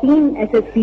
3 SSP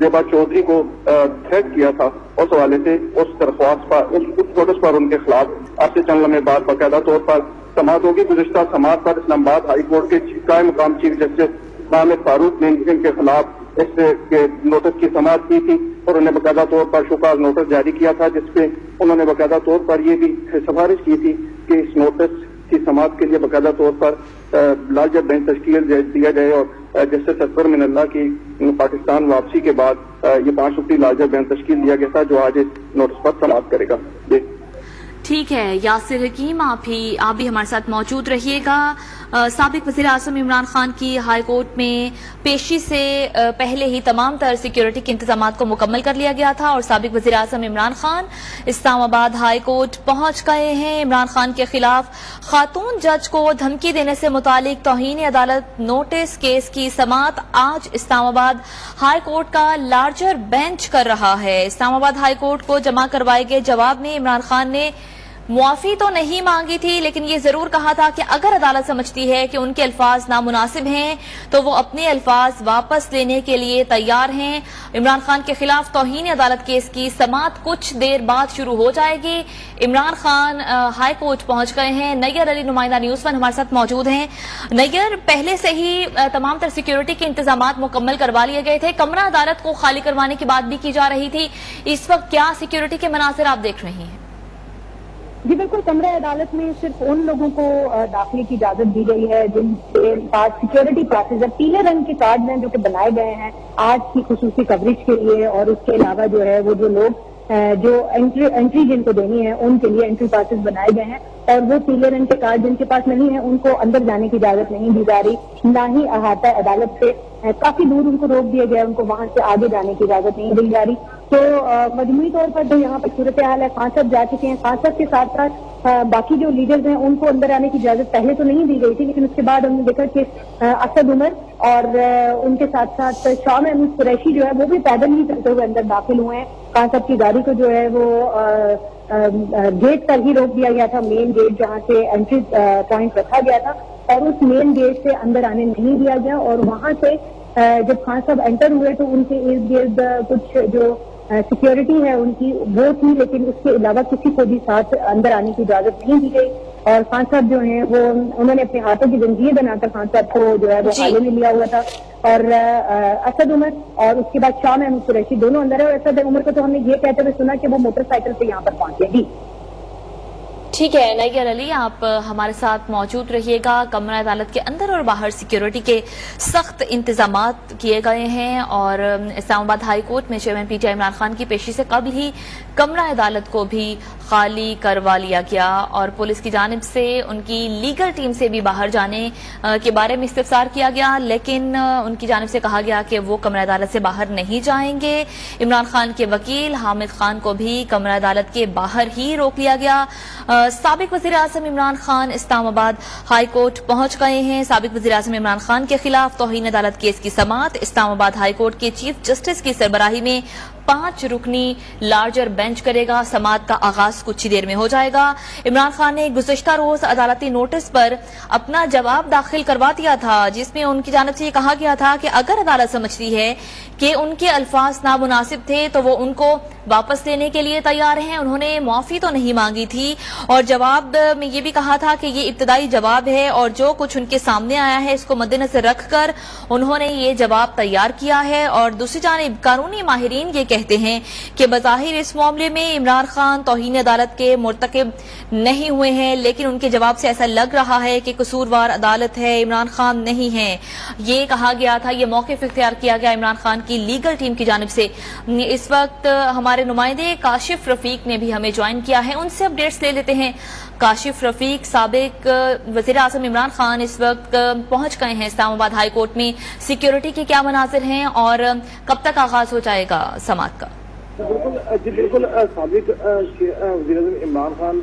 زیبا چودھری کو threat کیا تھا، اس حوالے سے اس درخواست پر، اس نوٹس پر ان کے خلاف آج سے چند لمحے بعد باقاعدہ طور پر سماعت ہوگی۔ گزشتہ سماعت پر اسلام آباد ہائی کورٹ کے قائم مقام چیف جسٹس محمد فاروق نے ان کے خلاف اس کے نوٹس کی سماعت کی تھی اور انہیں باقاعدہ طور پر شوکاز نوٹس جاری کیا تھا، جس پہ انہوں نے باقاعدہ طور پر یہ بھی سفارش کی تھی کہ اس نوٹس کی سماعت کے لیے باقاعدہ طور پر لارجر بینچ تشکیل دیا جائے اور جسٹس اکبر من اللہ کی پاکستان واپسی کے بعد یہ 5 رکنی لارجر بینچ تشکیل دیا گیا تھا جو آج اس نوٹس پر سماعت کرے گا۔ جی ٹھیک ہے یاسر حکیم، آپ بھی ہمارے ساتھ موجود رہیے گا۔ سابق وزیر اعظم عمران خان کی ہائی کورٹ میں پیشی سے پہلے ہی تمام تر سیکیورٹی کے انتظامات کو مکمل کر لیا گیا تھا اور سابق وزیر اعظم عمران خان اسلام آباد ہائی کورٹ پہنچ گئے ہیں۔ عمران خان کے خلاف خاتون جج کو دھمکی دینے سے متعلق توہین عدالت نوٹس کیس کی سماعت آج اسلام آباد ہائی کورٹ کا لارجر بینچ کر رہا ہے۔ اسلام آباد ہائی کورٹ کو جمع کروائے گئے جواب میں عمران خان نے معافی تو نہیں مانگی تھی، لیکن یہ ضرور کہا تھا کہ اگر عدالت سمجھتی ہے کہ ان کے الفاظ نامناسب ہیں تو وہ اپنے الفاظ واپس لینے کے لیے تیار ہیں۔ عمران خان کے خلاف توہین عدالت کیس کی سماعت کچھ دیر بعد شروع ہو جائے گی۔ عمران خان ہائی کورٹ پہنچ گئے ہیں۔ نیگر علی نمائندہ نیوز ون ہمارے ساتھ موجود ہیں۔ نیگر، پہلے سے ہی تمام تر سیکیورٹی کے انتظامات مکمل کروا لیے گئے تھے، کمرہ عدالت کو خالی کروانے کی بات بھی کی جا رہی تھی، اس وقت کیا سیکیورٹی کے مناظر آپ دیکھ رہے ہیں؟ جی بالکل، کمرہ عدالت میں صرف ان لوگوں کو داخلے کی اجازت دی گئی ہے جن کے پاس سیکیورٹی پاسز ہے، پیلے رنگ کے کارڈ ہیں جو کہ بنائے گئے ہیں آج کی خصوصی کوریج کے لیے، اور اس کے علاوہ جو ہے وہ جو لوگ جو انٹری جن کو دینی ہے ان کے لیے انٹری پاسز بنائے گئے ہیں، اور وہ پیلے رنگ کے کارڈ جن کے پاس نہیں ہے ان کو اندر جانے کی اجازت نہیں دی جا رہی، نہ ہی احاطہ عدالت سے کافی دور ان کو روک دیا گیا، ان کو وہاں سے آگے جانے کی اجازت نہیں دی جا رہی۔ تو مجموعی طور پر جو یہاں پر صورتحال ہے، خان صاحب جا چکے ہیں، خان صاحب کے ساتھ ساتھ باقی جو لیڈرز ہیں ان کو اندر آنے کی اجازت پہلے تو نہیں دی گئی تھی، لیکن اس کے بعد ہم نے دیکھا کہ اسد عمر اور ان کے ساتھ ساتھ شاہ محمود قریشی جو ہے وہ بھی پیدل ہی چلتے ہوئے اندر داخل ہوئے ہیں۔ خان صاحب کی گاڑی کو جو ہے وہ گیٹ پر ہی روک دیا گیا تھا، مین گیٹ جہاں سے انٹری پوائنٹ رکھا گیا تھا، اور اس مین گیٹ سے اندر آنے نہیں دیا گیا، اور وہاں سے جب خان صاحب انٹر ہوئے تو ان کے ارد گرد کچھ جو سیکیورٹی ہے ان کی وہ تھی، لیکن اس کے علاوہ کسی کو بھی ساتھ اندر آنے کی اجازت نہیں دی گئی، اور خان صاحب جو ہیں وہ انہوں نے اپنے ہاتھوں کی زنجیر بنا کر خان صاحب کو جو ہے وہ حالے میں لیا ہوا تھا، اور اسد عمر اور اس کے بعد شاہ محمود قریشی دونوں اندر ہے، اور اسد عمر کو تو ہم نے یہ کہتے ہوئے سنا کہ وہ موٹر سائیکل سے یہاں پر پہنچے۔ جی ٹھیک ہے نیگر علی، آپ ہمارے ساتھ موجود رہیے گا۔ کمرہ عدالت کے اندر اور باہر سیکیورٹی کے سخت انتظامات کیے گئے ہیں، اور اسلام آباد ہائی کورٹ میں چیئرمین پی ٹی آئی عمران خان کی پیشی سے قبل ہی کمرہ عدالت کو بھی خالی کروا لیا گیا، اور پولیس کی جانب سے ان کی لیگل ٹیم سے بھی باہر جانے کے بارے میں استفسار کیا گیا، لیکن ان کی جانب سے کہا گیا کہ وہ کمرہ عدالت سے باہر نہیں جائیں گے۔ عمران خان کے وکیل حامد خان کو بھی کمرہ عدالت کے باہر ہی روک لیا گیا۔ سابق وزیر اعظم عمران خان اسلام آباد ہائی کورٹ پہنچ گئے ہیں۔ سابق وزیر اعظم عمران خان کے خلاف توہین عدالت کیس کی سماعت اسلام آباد ہائی کورٹ کے چیف جسٹس کی سربراہی میں 5 رکنی لارجر بینچ کرے گا۔ سماعت کا آغاز کچھ ہی دیر میں ہو جائے گا۔ عمران خان نے گزشتہ روز عدالتی نوٹس پر اپنا جواب داخل کروا دیا تھا، جس میں ان کی جانب سے یہ کہا گیا تھا کہ اگر عدالت سمجھتی ہے کہ ان کے الفاظ نامناسب تھے تو وہ ان کو واپس لینے کے لیے تیار ہیں۔ انہوں نے معافی تو نہیں مانگی تھی، اور جواب میں یہ بھی کہا تھا کہ یہ ابتدائی جواب ہے اور جو کچھ ان کے سامنے آیا ہے اس کو مد نظر رکھ کر انہوں نے یہ جواب تیار کیا ہے۔ اور دوسری جانب قانونی ماہرین یہ کہتے ہیں کہ بظاہر اس معاملے میں عمران خان توہین عدالت کے مرتکب نہیں ہوئے ہیں، لیکن ان کے جواب سے ایسا لگ رہا ہے کہ قصوروار عدالت ہے، عمران خان نہیں ہیں۔ یہ کہا گیا تھا، یہ موقف اختیار کیا گیا عمران خان کی لیگل ٹیم کی جانب سے۔ اس وقت ہمارے نمائندے کاشف رفیق نے بھی ہمیں جوائن کیا ہے، ان سے اپڈیٹس لے لیتے ہیں۔ کاشف رفیق، سابق وزیر اعظم عمران خان اس وقت پہنچ گئے ہیں اسلام آباد ہائی کورٹ میں، سیکیورٹی کے کیا مناظر ہیں اور کب تک آغاز ہو جائے گا سماعت کا؟ بالکل سابق وزیر اعظم عمران خان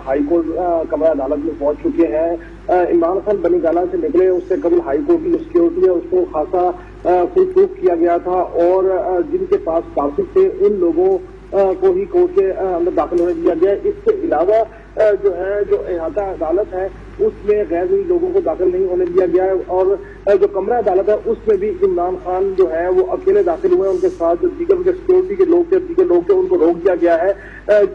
ہائی کورٹ کمرہ عدالت میں پہنچ چکے ہیں۔ عمران خان بنی گالہ سے نکلے، اس سے قبل ہائی کورٹ کی سیکیورٹی ہے اس کو خاصا فل پروف کیا گیا تھا، اور جن کے پاس پاسز تھے ان لوگوں کو ہی کورٹ کے اندر داخل ہونے دیا گیا۔ اس کے علاوہ جو ہے جو احاطہ عدالت ہے اس میں غیر ضروری لوگوں کو داخل نہیں ہونے دیا گیا ہے، اور جو کمرہ عدالت ہے اس میں بھی عمران خان جو ہے وہ اکیلے داخل ہوئے ہیں، ان کے ساتھ جو دیگر سیکورٹی کے لوگ تھے، دیگر لوگ تھے، ان کو روک دیا گیا ہے،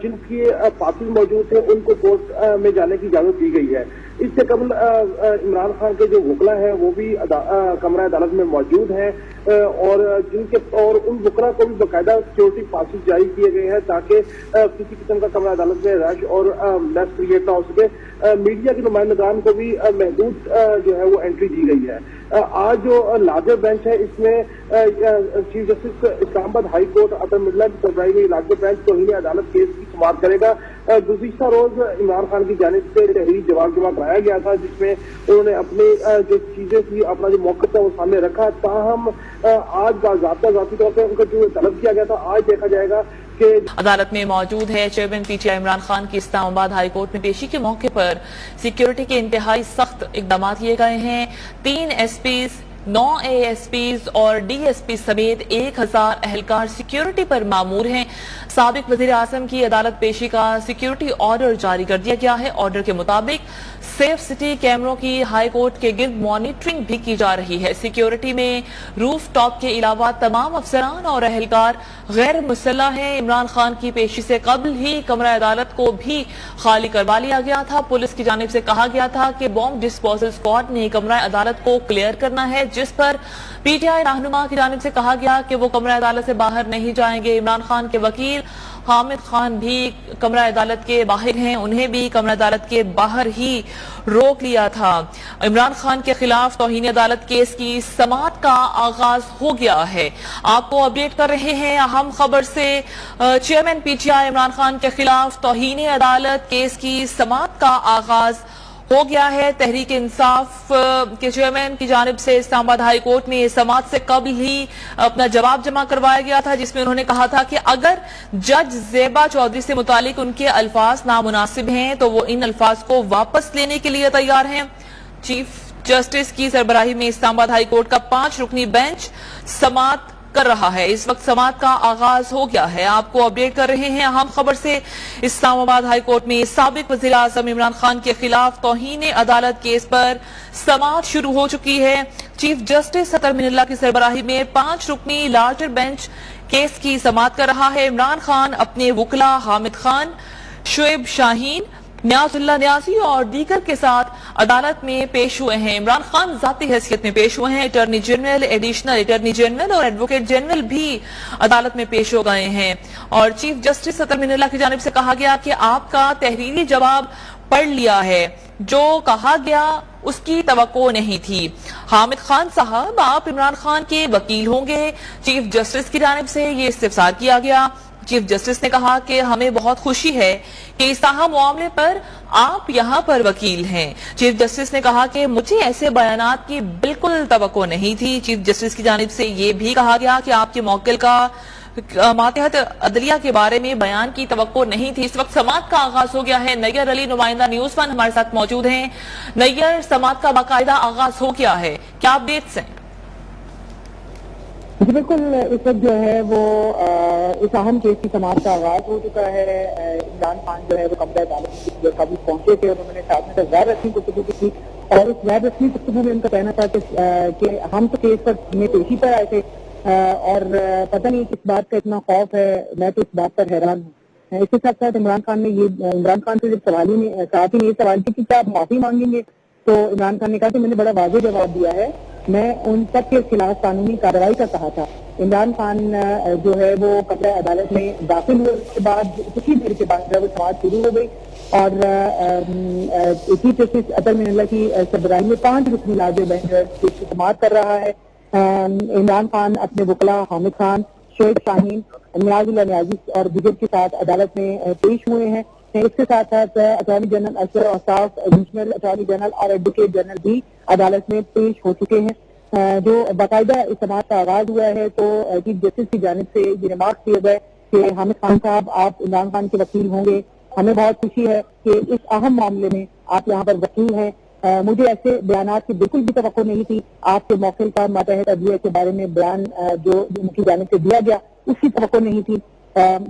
جن کی پاسز موجود تھے ان کو کورٹ میں جانے کی اجازت دی گئی ہے۔ اس سے قبل عمران خان کے جو وکلا ہیں وہ بھی کمرہ عدالت میں موجود ہیں، اور ان وکلا کو بھی باقاعدہ سیکورٹی پاسز جاری کیے گئے ہیں تاکہ کسی قسم کا کمرہ عدالت میں رش اور میس کریٹ نہ ہو سکے۔ میڈیا کے نمائندگان کو بھی محدود جو ہے وہ انٹری دی گئی ہے۔ آج جو لارجر بینچ ہے اس میں چیف جسٹس اسلام آباد ہائی کورٹ عطا ملا کی سربراہی میں لارجر بینچ توہین عدالت کیس کی سماعت کرے گا۔ گزشتہ روز عمران خان کی جانب سے تحریری جواب جمع کرایا گیا تھا جس میں انہوں نے اپنی جو چیزیں تھی، اپنا جو موقف تھا وہ سامنے رکھا، تاہم آج باضابطہ ذاتی طور پہ ان کا جو طلب کیا گیا تھا آج دیکھا جائے گا کہ عدالت میں موجود ہے چیئرمین پی ٹی آئی عمران خان کی اسلام آباد ہائی کورٹ میں پیشی کے موقع پر سیکیورٹی کے انتہائی سخت اقدامات کیے گئے ہیں۔ 3 S Ps, 9 A S Ps اور ڈی ایس پی سمیت 1000 اہلکار سیکیورٹی پر مامور ہیں۔ سابق وزیر اعظم کی عدالت پیشی کا سیکیورٹی آرڈر جاری کر دیا گیا ہے۔ آرڈر کے مطابق سیف سٹی کیمروں کی ہائی کورٹ کے گرد مانیٹرنگ بھی کی جا رہی ہے۔ سیکیورٹی میں روف ٹاپ کے علاوہ تمام افسران اور اہلکار غیر مسلح ہیں۔ عمران خان کی پیشی سے قبل ہی کمرہ عدالت کو بھی خالی کروا لیا گیا تھا۔ پولیس کی جانب سے کہا گیا تھا کہ بوم ڈسپوزل اسکواڈ نے کمرہ عدالت کو کلیئر کرنا ہے، جس پر پی ٹی آئی رہنما کی جانب سے کہا گیا کہ وہ کمرہ عدالت سے باہر نہیں جائیں گے۔ عمران خان کے وکیل حامد خان بھی کمرہ عدالت کے باہر ہیں، انہیں بھی کمرہ عدالت کے باہر ہی روک لیا تھا۔ عمران خان کے خلاف توہین عدالت کیس کی سماعت کا آغاز ہو گیا ہے۔ آپ کو اپڈیٹ کر رہے ہیں اہم خبر سے۔ چیئرمین پی ٹی آئی عمران خان کے خلاف توہین عدالت کیس کی سماعت کا آغاز ہو گیا ہے۔ تحریک انصاف کے چیئرمین کی جانب سے اسلام آباد ہائی کورٹ میں سماعت سے قبل ہی اپنا جواب جمع کروایا گیا تھا، جس میں انہوں نے کہا تھا کہ اگر جج زیبا چودھری سے متعلق ان کے الفاظ نامناسب ہیں تو وہ ان الفاظ کو واپس لینے کے لیے تیار ہیں۔ چیف جسٹس کی سربراہی میں اسلام آباد ہائی کورٹ کا 5 رکنی بینچ سماعت کر رہا ہے۔ اس وقت سماعت کا آغاز ہو گیا ہے۔ آپ کو اپڈیٹ کر رہے ہیں اہم خبر سے۔ اسلام آباد ہائی کورٹ میں سابق وزیر اعظم عمران خان کے خلاف توہین عدالت کیس پر سماعت شروع ہو چکی ہے۔ چیف جسٹس عطا ملا کی سربراہی میں 5 رکنی لارجر بینچ کیس کی سماعت کر رہا ہے۔ عمران خان اپنے وکلا حامد خان، شعیب شاہین، نیاز اللہ نیازی اور دیگر کے ساتھ عدالت میں پیش ہوئے ہیں۔ عمران خان ذاتی حیثیت میں پیش ہوئے ہیں۔ Attorney general, additional attorney general اور ایڈوکیٹ جنرل بھی عدالت میں پیش ہو گئے ہیں، اور چیف جسٹس عطا ملا کی جانب سے کہا گیا کہ آپ کا تحریری جواب پڑھ لیا ہے، جو کہا گیا اس کی توقع نہیں تھی۔ حامد خان صاحب، آپ عمران خان کے وکیل ہوں گے؟ چیف جسٹس کی جانب سے یہ استفسار کیا گیا۔ چیف جسٹس نے کہا کہ ہمیں بہت خوشی ہے کہ اس اہم معاملے پر آپ یہاں پر وکیل ہیں۔ چیف جسٹس نے کہا کہ مجھے ایسے بیانات کی بالکل توقع نہیں تھی۔ چیف جسٹس کی جانب سے یہ بھی کہا گیا کہ آپ کے موکل کا ماتحت عدلیہ کے بارے میں بیان کی توقع نہیں تھی۔ اس وقت سماعت کا آغاز ہو گیا ہے۔ نیئر علی نمائندہ نیوز 1 ہمارے ساتھ موجود ہیں۔ نیئر، سماعت کا باقاعدہ آغاز ہو گیا ہے، کیا اپڈیٹس ہیں؟ بالکل، اس وقت جو ہے وہ اس اہم کیس کی سماعت کا آغاز ہو چکا ہے۔ عمران خان جو ہے وہ کمرہ عدالت قبل پہنچے تھے، انہوں نے ساتھ میں غیر رسمی گفتگو کی تھی، اور اس غیر رسمی گفتگو میں ان کا کہنا تھا کہ ہم تو کیس پر میں پیشی پر آئے تھے، اور پتہ نہیں کس بات کا اتنا خوف ہے، میں تو اس بات پر حیران ہوں۔ اس کے ساتھ ساتھ عمران خان سے جب ساتھ ہی یہ سوال کی کہ کیا آپ معافی مانگیں گے، تو عمران خان نے کہا کہ میں نے بڑا واضح جواب دیا ہے، میں ان سب کے خلاف قانونی کارروائی کا کہا تھا۔ عمران خان جو ہے وہ کمرہ عدالت میں داخل ہوئے، اس کے بعد کچھ ہی دیر کے بعد جو ہے وہ سماعت شروع ہو گئی، اور چیف جسٹس عطا ملا کی سربراہی میں 5 رکنی لارجر بینچ جو ہے اس کی سماعت کر رہا ہے۔ عمران خان اپنے وکلا حامد خان، شعیب شاہین، نیاز اللہ نیازی اور دیگر کے ساتھ عدالت میں پیش ہوئے ہیں۔ اس کے ساتھ ساتھ اٹارنی جنرل اشرف اوصاف، ایڈیشنل اٹارنی جنرل اور ایڈوکیٹ جنرل بھی عدالت میں پیش ہو چکے ہیں۔ جو باقاعدہ اس سماعت کا آغاز ہوا ہے تو چیف جسٹس کی جانب سے یہ ریمارک کیے گئے کہ حامد خان صاحب، آپ عمران خان کے وکیل ہوں گے، ہمیں بہت خوشی ہے کہ اس اہم معاملے میں آپ یہاں پر وکیل ہیں۔ مجھے ایسے بیانات کی بالکل بھی توقع نہیں تھی، آپ کے موکل کا ماتحت عدلیہ کے بارے میں بیان جو ان کی جانب سے دیا گیا اس کی توقع نہیں تھی۔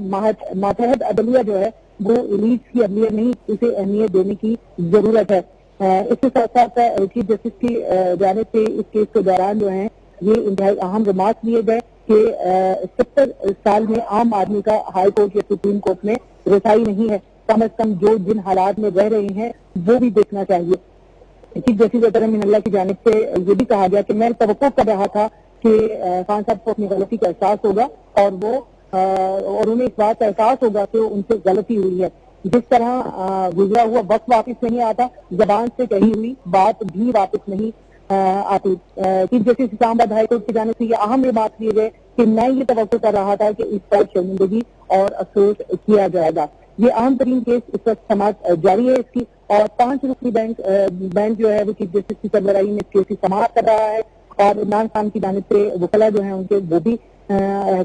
ماتحت عدلیہ جو ہے وہ ایلیٹ کی اہمیت نہیں، اسے اہمیت دینے کی ضرورت ہے۔ اس کے ساتھ ساتھ چیف جسٹس کی جانب سے اس کیس کے دوران جو ہیں یہ انتہائی اہم ریمارک لیے گئے کہ 70 سال میں عام آدمی کا ہائی کورٹ یا سپریم کورٹ میں رسائی نہیں ہے، کم از کم جو جن حالات میں رہ رہے ہیں وہ بھی دیکھنا چاہیے۔ چیف جسٹس اطہر امین اللہ کی جانب سے یہ بھی کہا گیا کہ میں توقع کر رہا تھا کہ خان صاحب کو اپنی غلطی کا احساس ہوگا اور انہیں اس بات کا احساس ہوگا کہ ان سے غلطی ہوئی ہے۔ جس طرح گزرا ہوا وقت واپس نہیں آتا، زبان سے کہی ہوئی بات بھی واپس نہیں آتی۔ چیف جسٹس اسلام آباد ہائی کورٹ کی جانب سے یہ اہم بات لیے گئے کہ میں یہ توقع کر رہا تھا کہ اس پر شرمندگی اور افسوس کیا جائے گا۔ یہ اہم ترین کیس اس وقت سماعت جاری ہے اس کی، اور 5 رکنی بینچ جو ہے وہ چیف جسٹس کی سربراہی میں اس کیس کی سماعت کر رہا ہے، اور عمران خان کی جانب سے وکلاء جو ہیں ان کے وہ بھی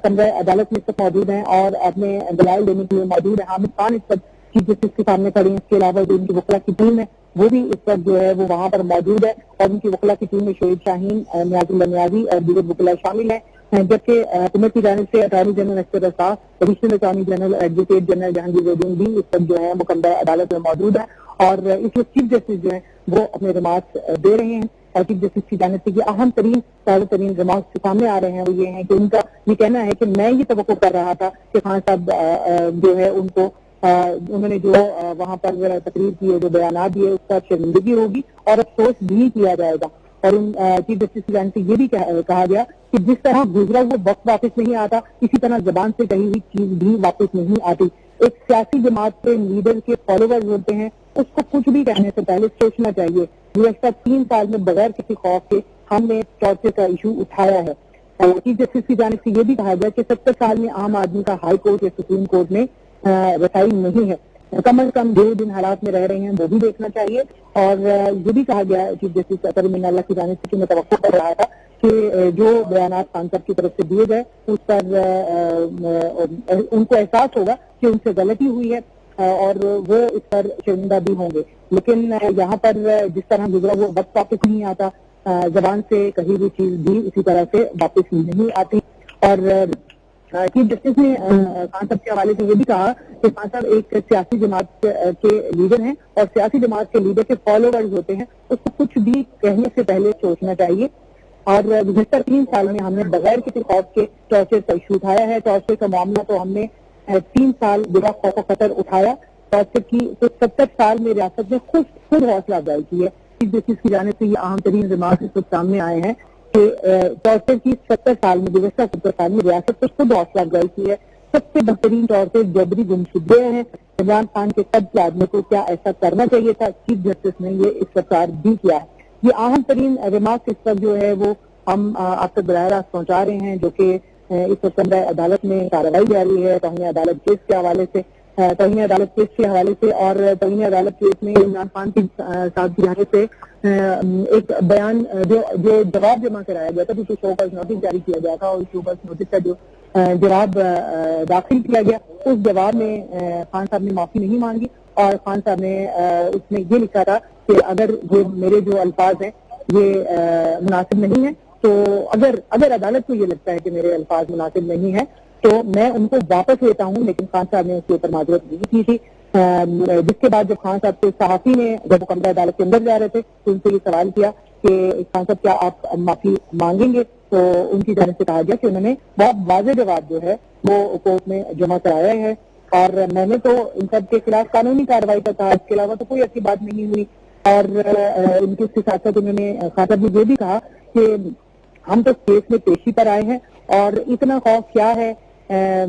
کمرہ عدالت میں اس وقت موجود ہیں اور اپنے دلائل دینے کے لیے موجود ہیں۔ حامد خان اس وقت چیف جسٹس کے سامنے کھڑے ہیں، اس کے علاوہ جو ان کی وکلاء کی ٹیم ہے وہ بھی اس وقت جو ہے وہ وہاں پر موجود ہے، اور ان کی وکلاء کی ٹیم میں شہید شاہین، نیاز اللہ نیازی اور دیگر وکلاء شامل ہیں، جبکہ حکومت کی جانب سے اٹارنی جنرل اسکر رسا، additional attorney general advocate general Jahangir الدین بھی اس وقت جو ہے وہ کمرہ عدالت میں موجود ہے، اور اس وقت چیف جسٹس جو ہیں وہ اپنے ریمارکس دے رہے ہیں۔ اور چیف جسٹس کی جانب سے یہ اہم ترین تازہ ترین ریمارکس کے سامنے آ رہے ہیں وہ یہ ہیں کہ ان کا یہ کہنا ہے کہ میں یہ توقع کر رہا تھا کہ خان صاحب جو ہے ان کو انہوں نے جو وہاں پر تقریر کی ہے، جو بیانات دیے، اس پر شرمندگی ہوگی اور افسوس بھی کیا جائے گا۔ اور چیف جسٹس کی جانب سے یہ بھی کہا گیا کہ جس طرح گزرا وہ وقت واپس نہیں آتا، اسی طرح زبان سے کہی ہوئی چیز بھی واپس نہیں آتی۔ ایک سیاسی جماعت کے لیڈر کے فالوورز ہوتے ہیں، اس کو کچھ بھی کہنے سے پہلے سوچنا چاہیے۔ گزشتہ 3 سال میں بغیر کسی خوف کے ہم نے ٹارچر کا ایشو اٹھایا ہے۔ چیف جسٹس کی جانب سے یہ بھی کہا گیا کہ 70 سال میں عام آدمی کا ہائی کورٹ یا سپریم کورٹ میں رسائی نہیں ہے، کم از کم جو جن حالات میں رہ رہے ہیں وہ بھی دیکھنا چاہیے۔ اور یہ بھی کہا گیا چیف جسٹس اطہر امین اللہ کی جانب سے کہ میں توقع کر رہا تھا کہ جو بیانات خان صاحب کی طرف سے دیے گئے اس پر ان کو احساس ہوگا کہ ان سے غلطی ہوئی ہے اور وہ اس پر شرمندہ بھی ہوں گے، لیکن یہاں پر جس طرح گزرا وہ وقت واپس نہیں آتا، زبان سے کہی ہوئی چیز بھی اسی طرح سے واپس نہیں آتی۔ اور چیف جسٹس نے خان صاحب کے حوالے سے یہ بھی کہا کہ خان صاحب ایک سیاسی جماعت کے لیڈر ہیں، اور سیاسی جماعت کے لیڈر کے فالوورز ہوتے ہیں، اس کو کچھ بھی کہنے سے پہلے سوچنا چاہیے۔ اور گزشتہ 3 سال میں ہم نے بغیر کسی خوف کے ٹارچر کا ایشو اٹھایا ہے۔ ٹارچر کا معاملہ تو ہم نے 3 سال بلا خوف و خطر اٹھایا۔ ٹارچر کی 70 سال میں ریاست نے خود حوصلہ افزائی کی ہے۔ چیف جسٹس کی جانب سے یہ اہم ترین ریمارک اس وقت سامنے آئے ہیں کہ ٹارچر کی 70 سال میں گزشتہ 70 سال میں ریاست نے خود حوصلہ افزائی کی ہے۔ سب سے بہترین ٹارچر جبری گمشدگی ہیں۔ عمران خان کے قد کے آدمی کو کیا ایسا کرنا چاہیے تھا؟ چیف جسٹس نے یہ استفسار بھی کیا ہے۔ یہ اہم ترین ریمارک اس وقت جو ہے وہ ہم آپ تک براہ راست پہنچا رہے ہیں، جو کہ اس وقت کمرہ عدالت میں کارروائی جاری ہے توہین عدالت کیس کے حوالے سے، توہین عدالت کیس کے حوالے سے۔ اور توہین عدالت کیس میں عمران خان کی صاحب کی جانب سے ایک بیان جو جواب جمع کرایا گیا تھا، جو شو کاز نوٹس جاری کیا گیا تھا، اور شو کاز نوٹس کا جو جواب داخل کیا گیا، اس جواب میں خان صاحب نے معافی نہیں مانگی، اور خان صاحب نے اس میں یہ لکھا تھا کہ اگر میرے جو الفاظ ہیں یہ مناسب نہیں ہیں، تو اگر عدالت کو یہ لگتا ہے کہ میرے الفاظ مناسب نہیں ہیں تو میں ان کو واپس لیتا ہوں، لیکن خان صاحب نے اس کے اوپر معذرت نہیں کی تھی۔ جس کے بعد جب خان صاحب سے صحافی نے جب وہ کمرہ عدالت کے اندر جا رہے تھے تو ان سے یہ سوال کیا کہ خان صاحب کیا آپ معافی مانگیں گے، تو ان کی جانب سے کہا گیا کہ انہوں نے بہت واضح جواب جو ہے وہ کورٹ میں جمع کرایا ہے، اور میں نے تو ان سب کے خلاف قانونی کارروائی کا کہا، اس کے علاوہ تو کوئی ایسی بات نہیں ہوئی۔ اور ان کے ساتھ ساتھ انہوں نے خان صاحب نے یہ بھی کہا کہ ہم تو کیس میں پیشی پر آئے ہیں اور اتنا خوف کیا ہے،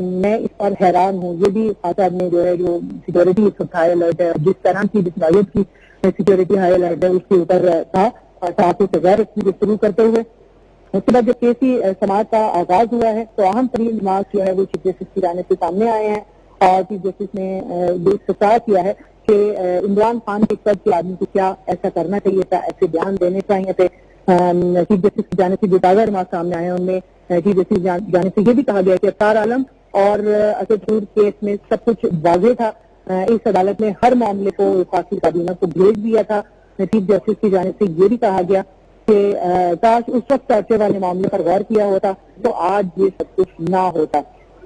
میں اس پر حیران ہوں۔ یہ بھی خان صاحب نے جو ہے جو سیکورٹی ہائی الرٹ ہے، جس طرح کی جسمانیت کی سیکورٹی ہائی الرٹ ہے اس کے اوپر تھا، اور صحافی سے غیر اس کی گفتگو کرتے ہوئے اس کے بعد جب کیسی سماعت کا آغاز ہوا ہے تو اہم ترین ریمارک جو ہے وہ چیف جسٹس کی جانب سے سامنے آئے ہیں، اور چیف جسٹس نے یہ استفسار کیا ہے کہ عمران خان کے قد کے آدمی کو کیا ایسا کرنا چاہیے تھا، ایسے بیان دینے چاہیے تھے۔ چیف جسٹس کی جانب سے جو تازہ ریمارک سامنے آئے ہیں ان میں چیف جسٹس کی جانب سے یہ بھی کہا گیا کہ افطار عالم اور اسد کیس میں سب کچھ واضح تھا، اس عدالت نے ہر معاملے کو وفاقی کابینہ کو بھیج دیا تھا۔ چیف جسٹس کی جانب سے یہ بھی کہا گیا کہ کاش اس وقت ٹارچر والے معاملے پر غور کیا ہوتا تو آج یہ سب کچھ نہ ہوتا۔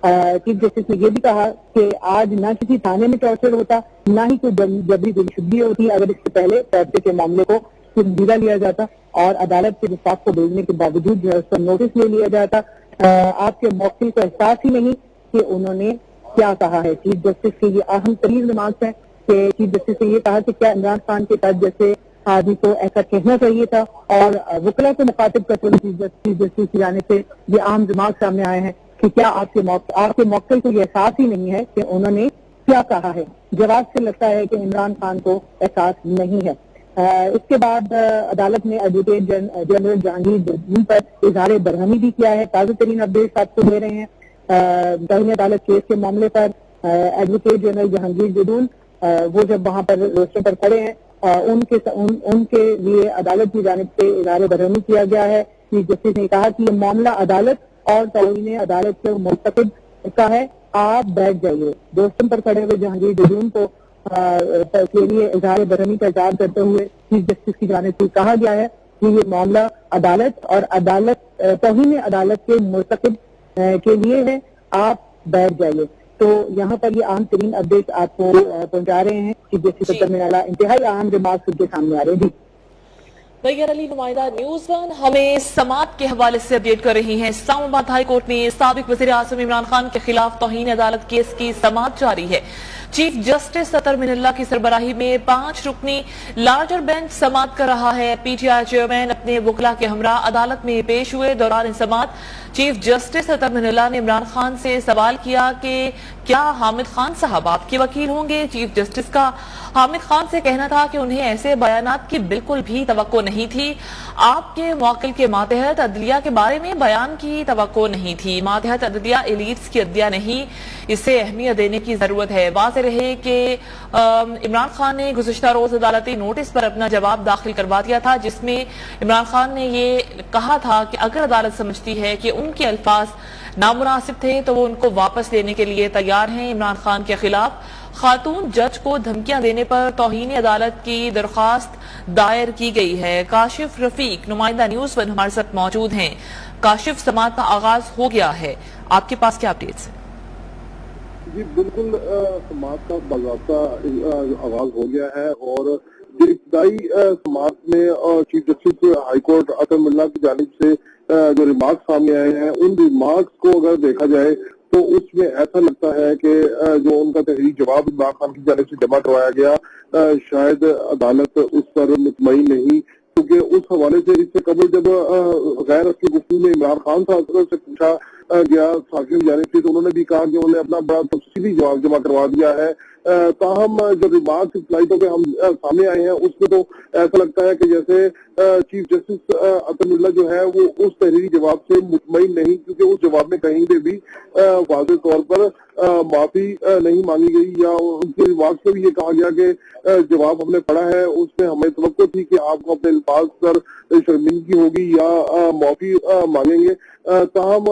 چیف جسٹس نے یہ بھی کہا کہ آج نہ کسی تھانے میں ٹارچر ہوتا، نہ ہی کوئی جبری گمشدگی ہوتی اگر اس سے پہلے ٹارچر کے معاملے کو سنجیدہ لیا جاتا اور عدالت کے وفاق کو بھیجنے کے باوجود جو ہے اس پر نوٹس لے لیا جاتا۔ آپ کے موکل کو احساس ہی نہیں کہ انہوں نے کیا کہا ہے۔ چیف جسٹس کی یہ اہم ترین ریمارکس ہے کہ چیف جسٹس نے یہ کہا کہ کیا عمران خان کے ساتھ جیسے آدمی کو ایسا کہنا چاہیے تھا، اور وکلا کو مخاطب کرتے ہوئے چیف جسٹس کی جانب سے یہ اہم ریمارکس سامنے آئے ہیں کہ کیا آپ کے موکل کو یہ احساس ہی نہیں ہے کہ انہوں نے کیا کہا ہے۔ جواب سے لگتا ہے کہ عمران خان کو احساس نہیں ہے۔ اس کے بعد عدالت نے ایڈوکیٹ جنرل جہانگیر جدون پر اظہار برہمی بھی کیا ہے۔ تازہ ترین اپڈیٹ آپ کو دے رہے ہیں۔ توہین عدالت کیس کے معاملے پر ایڈوکیٹ جنرل جہانگیر جدون وہ جب وہاں پر روسٹر پر کھڑے ہیں، ان کے لیے عدالت کی جانب سے اظہار برہمی کیا گیا ہے۔ چیف جسٹس نے کہا کہ یہ معاملہ عدالت اور توہین عدالت کے مرتکب کا ہے، آپ بیٹھ جائیے۔ روسٹر پر کھڑے ہوئے جہانگیر جدون کو کے لیے اظہار برہمی کا اظہار کرتے ہوئے چیف جسٹس کی جانب سے کہا گیا ہے کہ یہ معاملہ عدالت اور توہین عدالت کے مرتکب کے لیے ہے، آپ بیٹھ جائیے۔ تو یہاں پر یہ اہم ترین اپڈیٹ آپ کو پہنچا رہے ہیں۔ چیف جسٹس ستر میں انتہائی اہم ریمارکس ان کے سامنے آ رہے ہیں۔ جی طیار علی، نمائندہ نیوز ون، ہمیں سماعت کے حوالے سے اپڈیٹ کر رہی ہیں۔ اسلام آباد ہائی کورٹ میں سابق وزیر اعظم عمران خان کے خلاف توہین عدالت کیس کی سماعت جاری ہے۔ چیف جسٹس اطہر من اللہ کی سربراہی میں 5 رکنی لارجر بینچ سماعت کر رہا ہے۔ پی ٹی آئی چیئرمین اپنے وکلا کے ہمراہ عدالت میں پیش ہوئے۔ دوران سماعت چیف جسٹس اطہر من اللہ نے عمران خان سے سوال کیا کہ کیا حامد خان صاحب آپ کے وکیل ہوں گے؟ چیف جسٹس کا حامد خان سے کہنا تھا کہ انہیں ایسے بیانات کی بالکل بھی توقع نہیں تھی۔ آپ کے موکل کے ماتحت عدلیہ کے بارے میں بیان کی توقع نہیں تھی۔ ماتحت عدلیہ ایلیٹس کی عدلیہ نہیں، اسے اہمیت دینے کی ضرورت ہے۔ واضح رہے کہ عمران خان نے گزشتہ روز عدالتی نوٹس پر اپنا جواب داخل کروا دیا تھا، جس میں عمران خان نے یہ کہا تھا کہ اگر عدالت سمجھتی ہے کہ ان کے الفاظ نامناسب تھے تو وہ ان کو واپس لینے کے لیے تیار ہیں۔ عمران خان کے خلاف خاتون جج کو دھمکیاں دینے پر توہین عدالت کی درخواست دائر کی گئی ہے۔ کاشف رفیق، نمائندہ نیوز ون، ہمارے ساتھ موجود ہیں۔ کاشف، سماعت کا آغاز ہو گیا ہے، آپ کے پاس کیا اپڈیٹس ہیں؟ جی بالکل، سماعت کا باضابطہ آغاز ہو گیا ہے، اور جو ابتدائی سماعت میں چیف جسٹس ہائی کورٹ اطہر من اللہ کی جانب سے جو ریمارکس سامنے آئے ہیں، ان ریمارکس کو اگر دیکھا جائے تو اس میں ایسا لگتا ہے کہ جو ان کا تحریری جواب عمران خان کی جانب سے جمع کروایا گیا، شاید عدالت اس پر مطمئن نہیں، کیونکہ اس حوالے سے اس سے قبل جب غیر اصلی گفتگو میں عمران خان صاحب سے پوچھا گیا صحافیوں کی جانب سے، تو انہوں نے بھی کہا کہ انہوں نے اپنا بڑا تفصیلی جواب جمع کروا دیا ہے۔ تاہم جو ریمارکس فلائٹوں پہ ہم سامنے آئے ہیں، اس میں تو ایسا لگتا ہے کہ جیسے چیف جسٹس اطہر من اللہ جو ہے وہ اس تحریری جواب سے مطمئن نہیں، کیونکہ اس جواب میں کہیں پہ بھی واضح طور پر معافی نہیں مانگی گئی، یا ان کے ریمارکس میں بھی یہ کہا گیا کہ جواب ہم نے پڑھا ہے، اس میں ہمیں توقع تھی کہ آپ کو اپنے الفاظ پر شرمندگی ہوگی یا معافی مانگیں گے۔ تاہم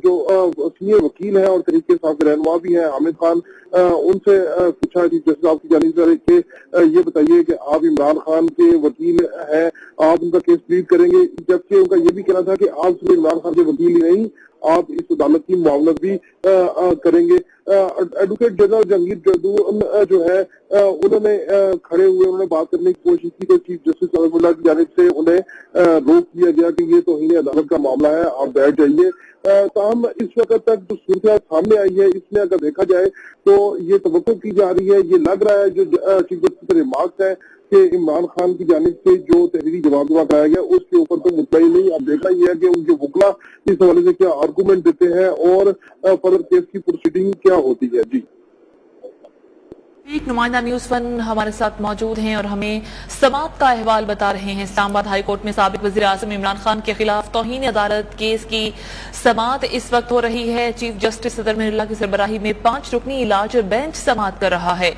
جو سینئر وکیل ہیں اور تحریک انصاف کے رہنما بھی ہیں حامد خان، ان سے پوچھا چیف جسٹس آپ کی جانب سے کہ یہ بتائیے کہ آپ عمران خان کے وکیل ہیں، آپ ان کا کیس پلیڈ کریں گے، جبکہ ان کا یہ بھی کہنا تھا کہ آپ صرف عمران خان کے وکیل ہی نہیں، آپ اس عدالت کی معاونت بھی کریں گے۔ ایڈوکیٹ جنرل جہانگیر جدون جو ہے انہوں نے کھڑے ہوئے، انہوں نے بات کرنے کی کوشش کی، تو چیف جسٹس اطہر من اللہ کی جانب سے انہیں روک دیا گیا کہ یہ توہین عدالت کا معاملہ ہے، آپ بیٹھ جائیے۔ تاہم اس وقت تک جو صورتحال سامنے آئی ہے، اس میں اگر دیکھا جائے تو یہ توقع کی جا رہی ہے، یہ لگ رہا ہے جو چیف جسٹس کے ریمارکس ہے کہ عمران خان کی جانب سے جو تحریری جواب جمع کرایا گیا اس کے اوپر تو مطمئن نہیں۔ اب دیکھنا یہ ہے کہ ان کے وکلا اس حوالے سے کیا آرگومنٹ دیتے ہیں اور فردر کیس کی پروسیڈنگ کیا ہوتی ہے۔ جی ایک نمائندہ نیوز ون ہمارے ساتھ موجود ہیں اور ہمیں سماعت کا احوال بتا رہے ہیں۔ اسلام آباد ہائی کورٹ میں سابق وزیر اعظم عمران خان کے خلاف توہین عدالت کیس کی سماعت اس وقت ہو رہی ہے۔ چیف جسٹس اطہر من اللہ کی سربراہی میں 5 رکنی لارجر بینچ سماعت کر رہا ہے۔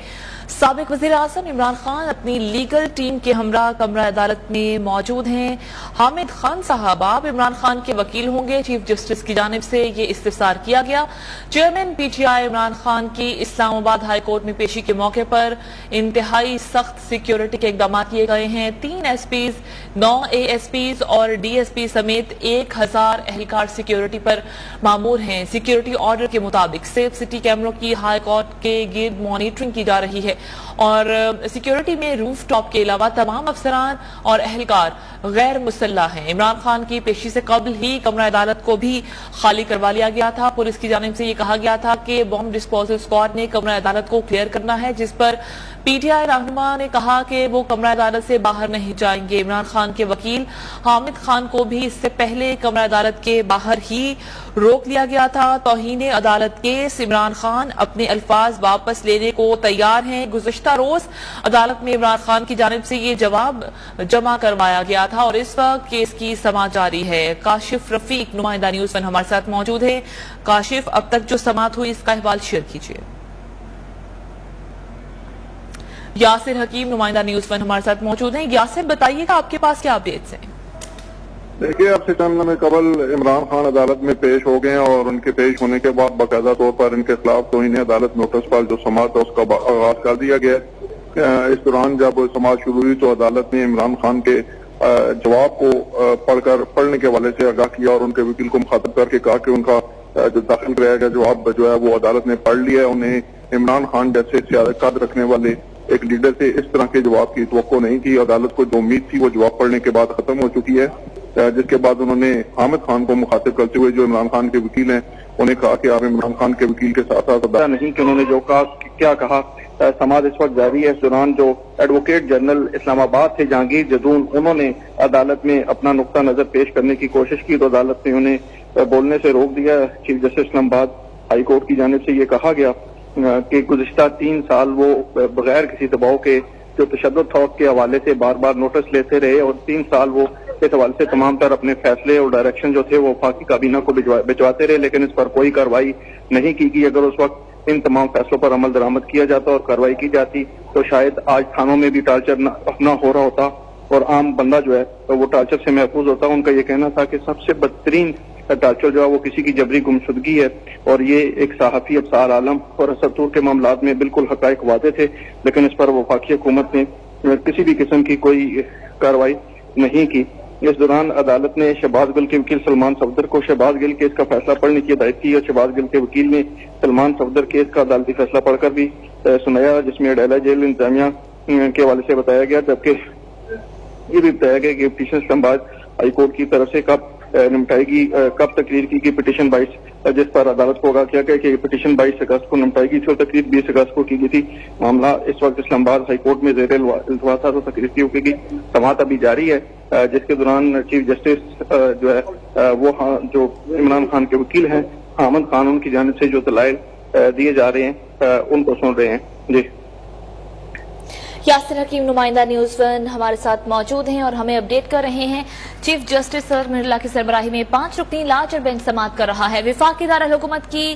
سابق وزیر اعظم عمران خان اپنی لیگل ٹیم کے ہمراہ کمرہ عدالت میں موجود ہیں۔ حامد خان صاحب، آپ عمران خان کے وکیل ہوں گے؟ چیف جسٹس کی جانب سے یہ استفسار کیا گیا۔ چیئرمین پی ٹی آئی عمران خان کی اسلام آباد ہائی کورٹ میں پیشی کے موقع پر انتہائی سخت سیکیورٹی کے اقدامات کیے گئے ہیں۔ 3 S Ps, 9 A S Ps اور ڈی ایس پی سمیت 1000 اہلکار سیکیورٹی پر مامور ہیں۔ سیکیورٹی آرڈر کے مطابق سیف سٹی کیمروں کی ہائی کورٹ کے گرد مانیٹرنگ کی جا رہی ہے اور سیکیورٹی میں روف ٹاپ کے علاوہ تمام افسران اور اہلکار غیر مسلح ہیں۔ عمران خان کی پیشی سے قبل ہی کمرہ عدالت کو بھی خالی کروا لیا گیا تھا۔ پولیس کی جانب سے یہ کہا گیا تھا کہ بم ڈسپوزل اسکواڈ نے کمرہ عدالت کو کلیئر کرنا ہے، جس پر پی ٹی آئی رہنما نے کہا کہ وہ کمرہ عدالت سے باہر نہیں جائیں گے۔ عمران خان کے وکیل حامد خان کو بھی اس سے پہلے کمرہ عدالت کے باہر ہی روک لیا گیا تھا۔ توہین عدالت کیس، عمران خان اپنے الفاظ واپس لینے کو تیار ہیں۔ گزشتہ روز عدالت میں عمران خان کی جانب سے یہ جواب جمع کروایا گیا تھا اور اس وقت کیس کی سماعت جاری ہے۔ کاشف رفیق نمائندہ نیوز 1 ہمارے ساتھ موجود ہے۔ کاشف، اب تک جو سماعت ہوئی اس کا احوال شیئر کیجیے۔ یاسر حکیم نمائندہ نیوز 1 ہمارے ساتھ موجود ہیں۔ یاسر، بتائیے گا آپ کے پاس کیا اپڈیٹس ہیں؟ دیکھیے، اب سے چند لمحے قبل عمران خان عدالت میں پیش ہو گئے ہیں اور ان کے پیش ہونے کے بعد باقاعدہ طور پر ان کے خلاف توہین عدالت نوٹس پر جو سماعت ہے اس کا آغاز کر دیا گیا۔ اس دوران جب سماعت شروع ہوئی تو عدالت نے عمران خان کے جواب کو پڑھنے کے حوالے سے آگاہ کیا اور ان کے وکیل کو مخاطب کر کے کہا کہ ان کا جو داخل کرایا گیا جواب جو ہے وہ عدالت نے پڑھ لیا ہے۔ انہیں عمران خان جیسے سیاست قد رکھنے والے ایک لیڈر سے اس طرح کے جواب کی توقع نہیں تھی۔ عدالت کو جو امید تھی وہ جواب پڑھنے کے بعد ختم ہو چکی ہے، جس کے بعد انہوں نے حامد خان کو مخاطب کرتے ہوئے جو عمران خان کے وکیل ہیں انہیں کہا کہ آپ عمران خان کے وکیل کے ساتھ ساتھ نہیں کہ انہوں نے جو کہا کیا کہا۔ سماعت اس وقت جاری ہے۔ اس دوران جو ایڈوکیٹ جنرل اسلام آباد تھے جہانگیر جدون، انہوں نے عدالت میں اپنا نقطہ نظر پیش کرنے کی کوشش کی تو عدالت نے انہیں بولنے سے روک دیا۔ چیف جسٹس اسلام آباد ہائی کورٹ کی جانب سے یہ کہا گیا کہ گزشتہ 3 سال وہ بغیر کسی دباؤ کے جو تشدد تھا اس کے حوالے سے بار بار نوٹس لیتے رہے اور 3 سال وہ اس حوالے سے تمام تر اپنے فیصلے اور ڈائریکشن جو تھے وہ وفاقی کابینہ کو بھجواتے رہے، لیکن اس پر کوئی کارروائی نہیں کی گئی۔ اگر اس وقت ان تمام فیصلوں پر عمل درآمد کیا جاتا اور کارروائی کی جاتی تو شاید آج تھانوں میں بھی ٹارچر نہ ہو رہا ہوتا اور عام بندہ جو ہے وہ ٹارچر سے محفوظ ہوتا۔ ان کا یہ کہنا تھا کہ سب سے بدترین ٹارچر جو ہے وہ کسی کی جبری گمشدگی ہے اور یہ ایک صحافی ابصار عالم اور اسطور کے معاملات میں بالکل حقائق واضح تھے، لیکن اس پر وفاقی حکومت نے کسی بھی قسم کی کوئی کارروائی نہیں کی۔ اس دوران عدالت نے شہباز گل کے وکیل سلمان صفدر کو شہباز گل کیس کا فیصلہ پڑھنے کی ہدایت کی اور شہباز گل کے وکیل نے سلمان صفدر کیس کا عدالتی فیصلہ پڑھ کر بھی سنایا، جس میں اڈیالہ جیل انتظامیہ کے حوالے سے بتایا گیا، جبکہ یہ بھی بتایا گیا کہ پٹیشن اسلام آباد ہائی کورٹ کی طرف سے کب تقریر کی گئی پٹیشن 22، جس پر عدالت کو آگاہ کیا گیا کہ پٹیشن 22 اگست کو نمٹائی گئی تھی اور تقریر 20 اگست کو کی گئی تھی۔ معاملہ اس وقت اسلام آباد ہائی کورٹ میں زیر التوا تھا تو تقریر کی گئی، سماعت ابھی جاری ہے، جس کے دوران چیف جسٹس جو ہے وہ جو عمران خان کے وکیل ہیں حامد خان، ان کی جانب سے جو دلائل دیے جا رہے ہیں ان کو سن رہے ہیں۔ جی یاسر حکیم نمائندہ نیوز 1 ہمارے ساتھ موجود ہیں اور ہمیں اپڈیٹ کر رہے ہیں۔ چیف جسٹس سرمیر اللہ کی سربراہی میں 5 رکنی لارجر بینچ سماعت کر رہا ہے۔ وفاقی دارالحکومت کی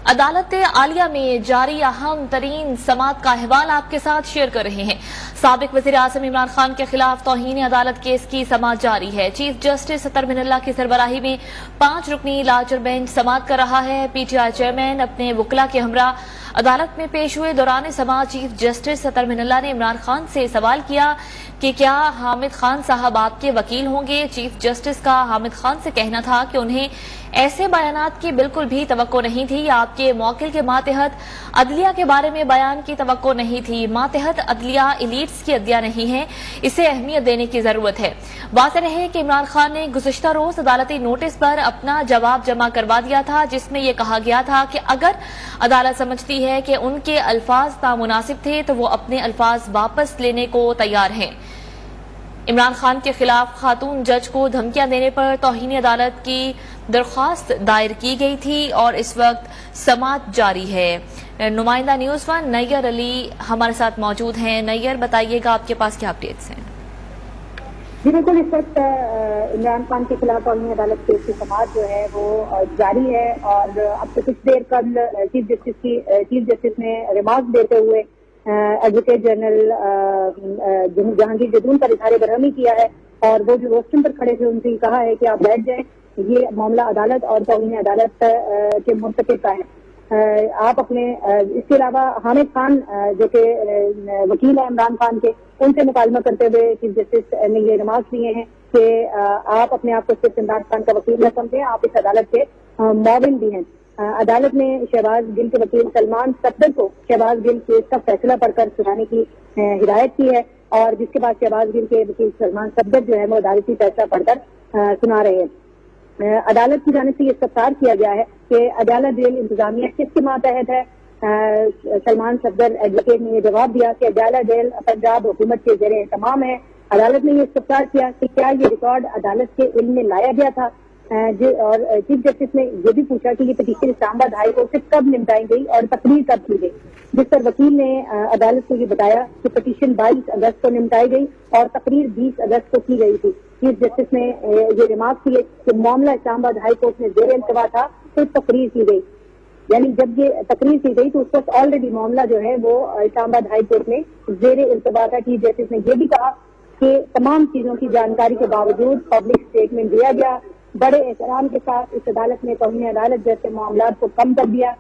عدالت عالیہ میں جاری اہم ترین سماعت کا احوال آپ کے ساتھ شیئر کر رہے ہیں۔ سابق وزیر اعظم عمران خان کے خلاف توہین عدالت کیس کی سماعت جاری ہے۔ چیف جسٹس سرمیر اللہ کی سربراہی میں 5 رکنی لارجر بینچ سماعت کر رہا ہے۔ پی ٹی آئی چیئرمین اپنے وکلا کے ہمراہ عدالت میں پیش ہوئے۔ دوران سماعت چیف جسٹس سرمیر اللہ نے عمران خان سے سوال کیا کہ کیا حامد خان صاحب آپ کے وکیل ہوں گے۔ چیف جسٹس کا حامد خان سے کہنا تھا کہ انہیں ایسے بیانات کی بالکل بھی توقع نہیں تھی۔ آپ کے موکل کے ماتحت عدلیہ کے بارے میں بیان کی توقع نہیں تھی۔ ماتحت عدلیہ ایلیٹس کی عدلیہ نہیں ہے، اسے اہمیت دینے کی ضرورت ہے۔ واضح رہے کہ عمران خان نے گزشتہ روز عدالتی نوٹس پر اپنا جواب جمع کروا دیا تھا، جس میں یہ کہا گیا تھا کہ اگر عدالت سمجھتی ہے کہ ان کے الفاظ نامناسب تھے تو وہ اپنے الفاظ واپس لینے کو تیار ہیں۔ عمران خان کے خلاف خاتون جج کو دھمکیاں دینے پر توہین عدالت کی درخواست دائر کی گئی تھی اور اس وقت سماعت جاری ہے۔ نمائندہ نیوز 1 نیّر علی ہمارے ساتھ موجود ہیں۔ نیّر، بتائیے گا آپ کے پاس کیا اپڈیٹس ہیں؟ جی بالکل، اس وقت عمران خان کے خلاف توہین عدالت کیس کی سماعت جو ہے وہ جاری ہے اور اب سے کچھ دیر قبل چیف جسٹس نے ریمارک دیتے ہوئے ایڈوکیٹ جنرل جہانگیر جدون پر اظہار برہمی کیا ہے اور وہ جو روسٹرم پر کھڑے تھے ان سے کہا ہے کہ آپ بیٹھ جائیں، یہ معاملہ عدالت اور توہین عدالت کے مرتکب کا ہے۔ آپ اپنے اس کے علاوہ حامد خان جو کہ وکیل ہیں عمران خان کے، ان سے مکالمہ کرتے ہوئے چیف جسٹس نے یہ ریمارکس دیے ہیں کہ آپ اپنے آپ کو صرف عمران خان کا وکیل نہ سمجھیں، آپ اس عدالت کے معاون بھی ہیں۔ عدالت نے شہباز گل کے وکیل سلمان صفدر کو شہباز گل کیس کا فیصلہ پڑھ کر سنانے کی ہدایت کی ہے، اور جس کے بعد شہباز گل کے وکیل سلمان صفدر جو ہے وہ عدالتی فیصلہ پڑھ کر سنا رہے ہیں۔ عدالت کی جانب سے یہ استفسار کیا گیا ہے کہ عدالت جیل انتظامیہ کس کے ماتحت ہے۔ سلمان صفدر ایڈوکیٹ نے یہ جواب دیا کہ عدالت جیل پنجاب حکومت کے زیر اہتمام ہے۔ عدالت نے یہ استفسار کیا کہ کیا یہ ریکارڈ عدالت کے علم میں لایا گیا تھا، اور چیف جسٹس نے یہ بھی پوچھا کہ یہ پٹیشن اسلام آباد ہائی کورٹ سے کب نمٹائی گئی اور تقریر کب کی گئی، جس پر وکیل نے عدالت کو یہ بتایا کہ پٹیشن 22 اگست کو نمٹائی گئی اور تقریر 20 اگست کو کی گئی تھی۔ چیف جسٹس نے یہ ریمارک کیے کہ معاملہ اسلام آباد ہائی کورٹ میں زیر التوا تھا تو تقریر کی گئی، یعنی جب یہ تقریر کی گئی تو اس وقت آلریڈی معاملہ جو ہے وہ اسلام آباد ہائی کورٹ میں زیر التوا تھا۔ چیف جسٹس نے یہ بھی کہا کہ تمام چیزوں کی جانکاری کے باوجود پبلک اسٹیٹمنٹ دیا گیا، بڑے احترام کے ساتھ اس عدالت نے توہین عدالت جیسے معاملات کو کم کر دیا۔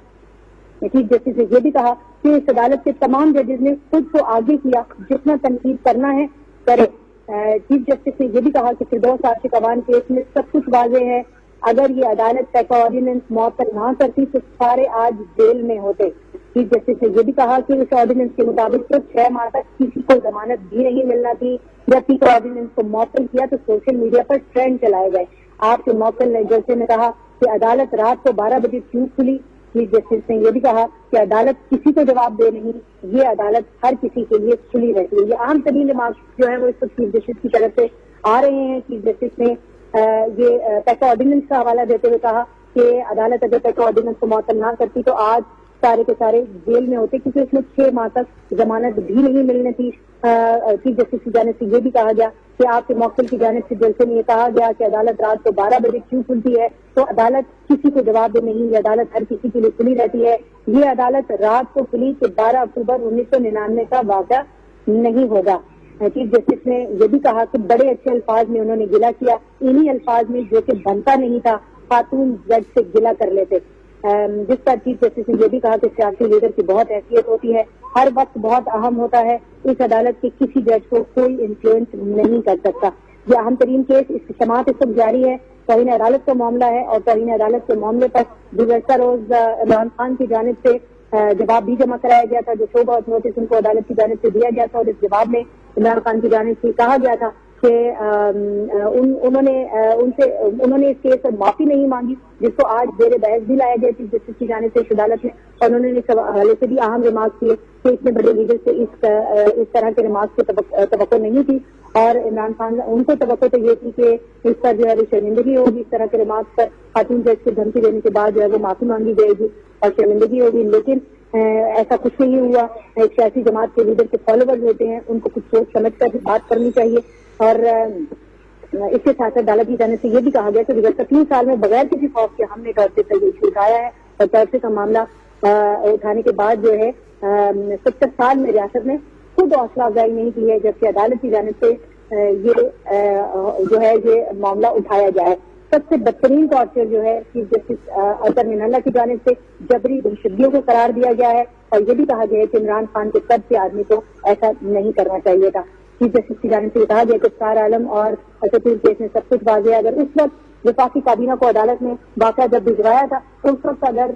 چیف جسٹس نے یہ بھی کہا کہ اس عدالت کے تمام ججز نے خود کو آگے کیا، جتنا تنقید کرنا ہے کرے۔ چیف جسٹس نے یہ بھی کہا کہ فردوس عاشق اوان کیس میں سب کچھ واضح ہے، اگر یہ عدالت پیکا آرڈیننس معطل نہ کرتی تو سارے آج جیل میں ہوتے۔ چیف جسٹس نے یہ بھی کہا کہ اس آرڈیننس کے مطابق تو 6 ماہ تک کسی کو ضمانت بھی نہیں ملنا تھی، جب پیکا آرڈیننس کو معطل کیا تو سوشل میڈیا پر ٹرینڈ چلائے گئے۔ آپ کے موکل نے جلسے میں کہا کہ عدالت رات کو 12 بجے کیوں کھلی۔ چیف جسٹس نے یہ بھی کہا کہ عدالت کسی کو جواب دے نہیں، یہ عدالت ہر کسی کے لیے کھلی رہتی ہے۔ یہ عام ترین ریمارکس جو ہے وہ اس وقت چیف جسٹس کی طرف سے آ رہے ہیں۔ چیف جسٹس نے یہ پیکا آرڈیننس کا حوالہ دیتے ہوئے کہا کہ عدالت اگر پیکا آرڈیننس کو معطل نہ کرتی تو آج سارے کے سارے جیل میں ہوتے، کیونکہ اس میں 6 ماہ تک ضمانت بھی نہیں ملنی تھی۔ چیف جسٹس کی جانب سے یہ بھی کہا گیا کہ آپ کے موکل کی جانب سے جلسے میں یہ کہا گیا کہ عدالت رات کو 12 بجے کیوں کھلتی ہے، تو عدالت کسی کو جواب دے نہیں، یہ عدالت ہر کسی کے لیے کھلی رہتی ہے۔ یہ عدالت رات کو کھلی کہ 12 اکتوبر 1999 کا واقعہ نہیں ہوگا۔ چیف جسٹس نے یہ بھی کہا کہ بڑے اچھے الفاظ میں انہوں نے گلہ کیا، انہی الفاظ میں جو کہ بنتا نہیں تھا خاتون جج سے گلہ کر لیتے، جس پر چیف جسٹس نے یہ بھی کہا کہ سیاسی لیڈر کی بہت حیثیت ہوتی ہے، ہر وقت بہت اہم ہوتا ہے، اس عدالت کے کسی جج کو کوئی انفلوئنس نہیں کر سکتا۔ یہ اہم ترین کیس اس کی سماعت اس وقت جاری ہے، توہین عدالت کا معاملہ ہے، اور توہین عدالت کے معاملے پر گزشتہ روز عمران خان کی جانب سے جواب بھی جمع کرایا گیا تھا، جو شو کاز نوٹس ان کو عدالت کی جانب سے دیا گیا تھا، اور اس جواب میں عمران خان کی جانب سے کہا گیا تھا کہ انہوں نے اس کیس پر معافی نہیں مانگی، جس کو آج زیر بحث بھی لایا گیا چیف جسٹس کی جانب سے اس عدالت میں، اور انہوں نے اس حوالے سے بھی اہم ریمارکس کیے کہ اتنے بڑے لیڈر سے اس طرح کے ریمارکس کی توقع نہیں تھی، اور عمران خان ان کو توقع تو یہ تھی کہ اس پر جو ہے شرمندگی ہوگی، اس طرح کے ریمارکس پر خاتون جج کو دھمکی دینے کے بعد جو ہے وہ معافی مانگی جائے گی اور شرمندگی ہوگی، لیکن ایسا کچھ نہیں ہوا۔ ایک سیاسی جماعت کے لیڈر کے فالوورز ہوتے ہیں، ان کو کچھ سوچ سمجھ کر بات کرنی چاہیے، اور اس کے ساتھ دعوت کی جانے سے یہ بھی کہا گیا کہ گزشتہ 3 سال میں بغیر کسی خوف کے ہم نے ٹارچر کا یہ ایشو اٹھایا ہے، اور ٹارچر کا معاملہ اٹھانے کے بعد جو ہے 70 سال میں ریاست نے خود حوصلہ افزائی نہیں کی ہے، جبکہ عدالت کی جانب سے یہ معاملہ اٹھایا گیا ہے۔ سب سے بدترین ٹارچر جو ہے چیف جسٹس اظہر من اللہ کی جانب سے جبری گمشدگیوں کو قرار دیا گیا ہے، اور یہ بھی کہا گیا ہے کہ عمران خان کے قد کے آدمی کو ایسا نہیں کرنا چاہیے تھا۔ چیف جسٹس کی جانب سے یہ کہا گیا کہ اسرار عالم اور اسدالدین کیس میں سب کچھ واضح ہے، اگر اس وقت وفاقی کابینہ کو عدالت نے واقعہ جب بھجوایا تھا تو اس وقت اگر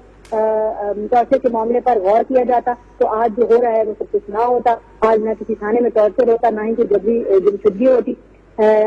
ٹارچر کے معاملے پر غور کیا جاتا تو آج جو ہو رہا ہے وہ سب کچھ نہ ہوتا، آج نہ کسی تھانے میں ٹارچر ہوتا، نہ ہی کوئی جبری گمشدگی ہوتی۔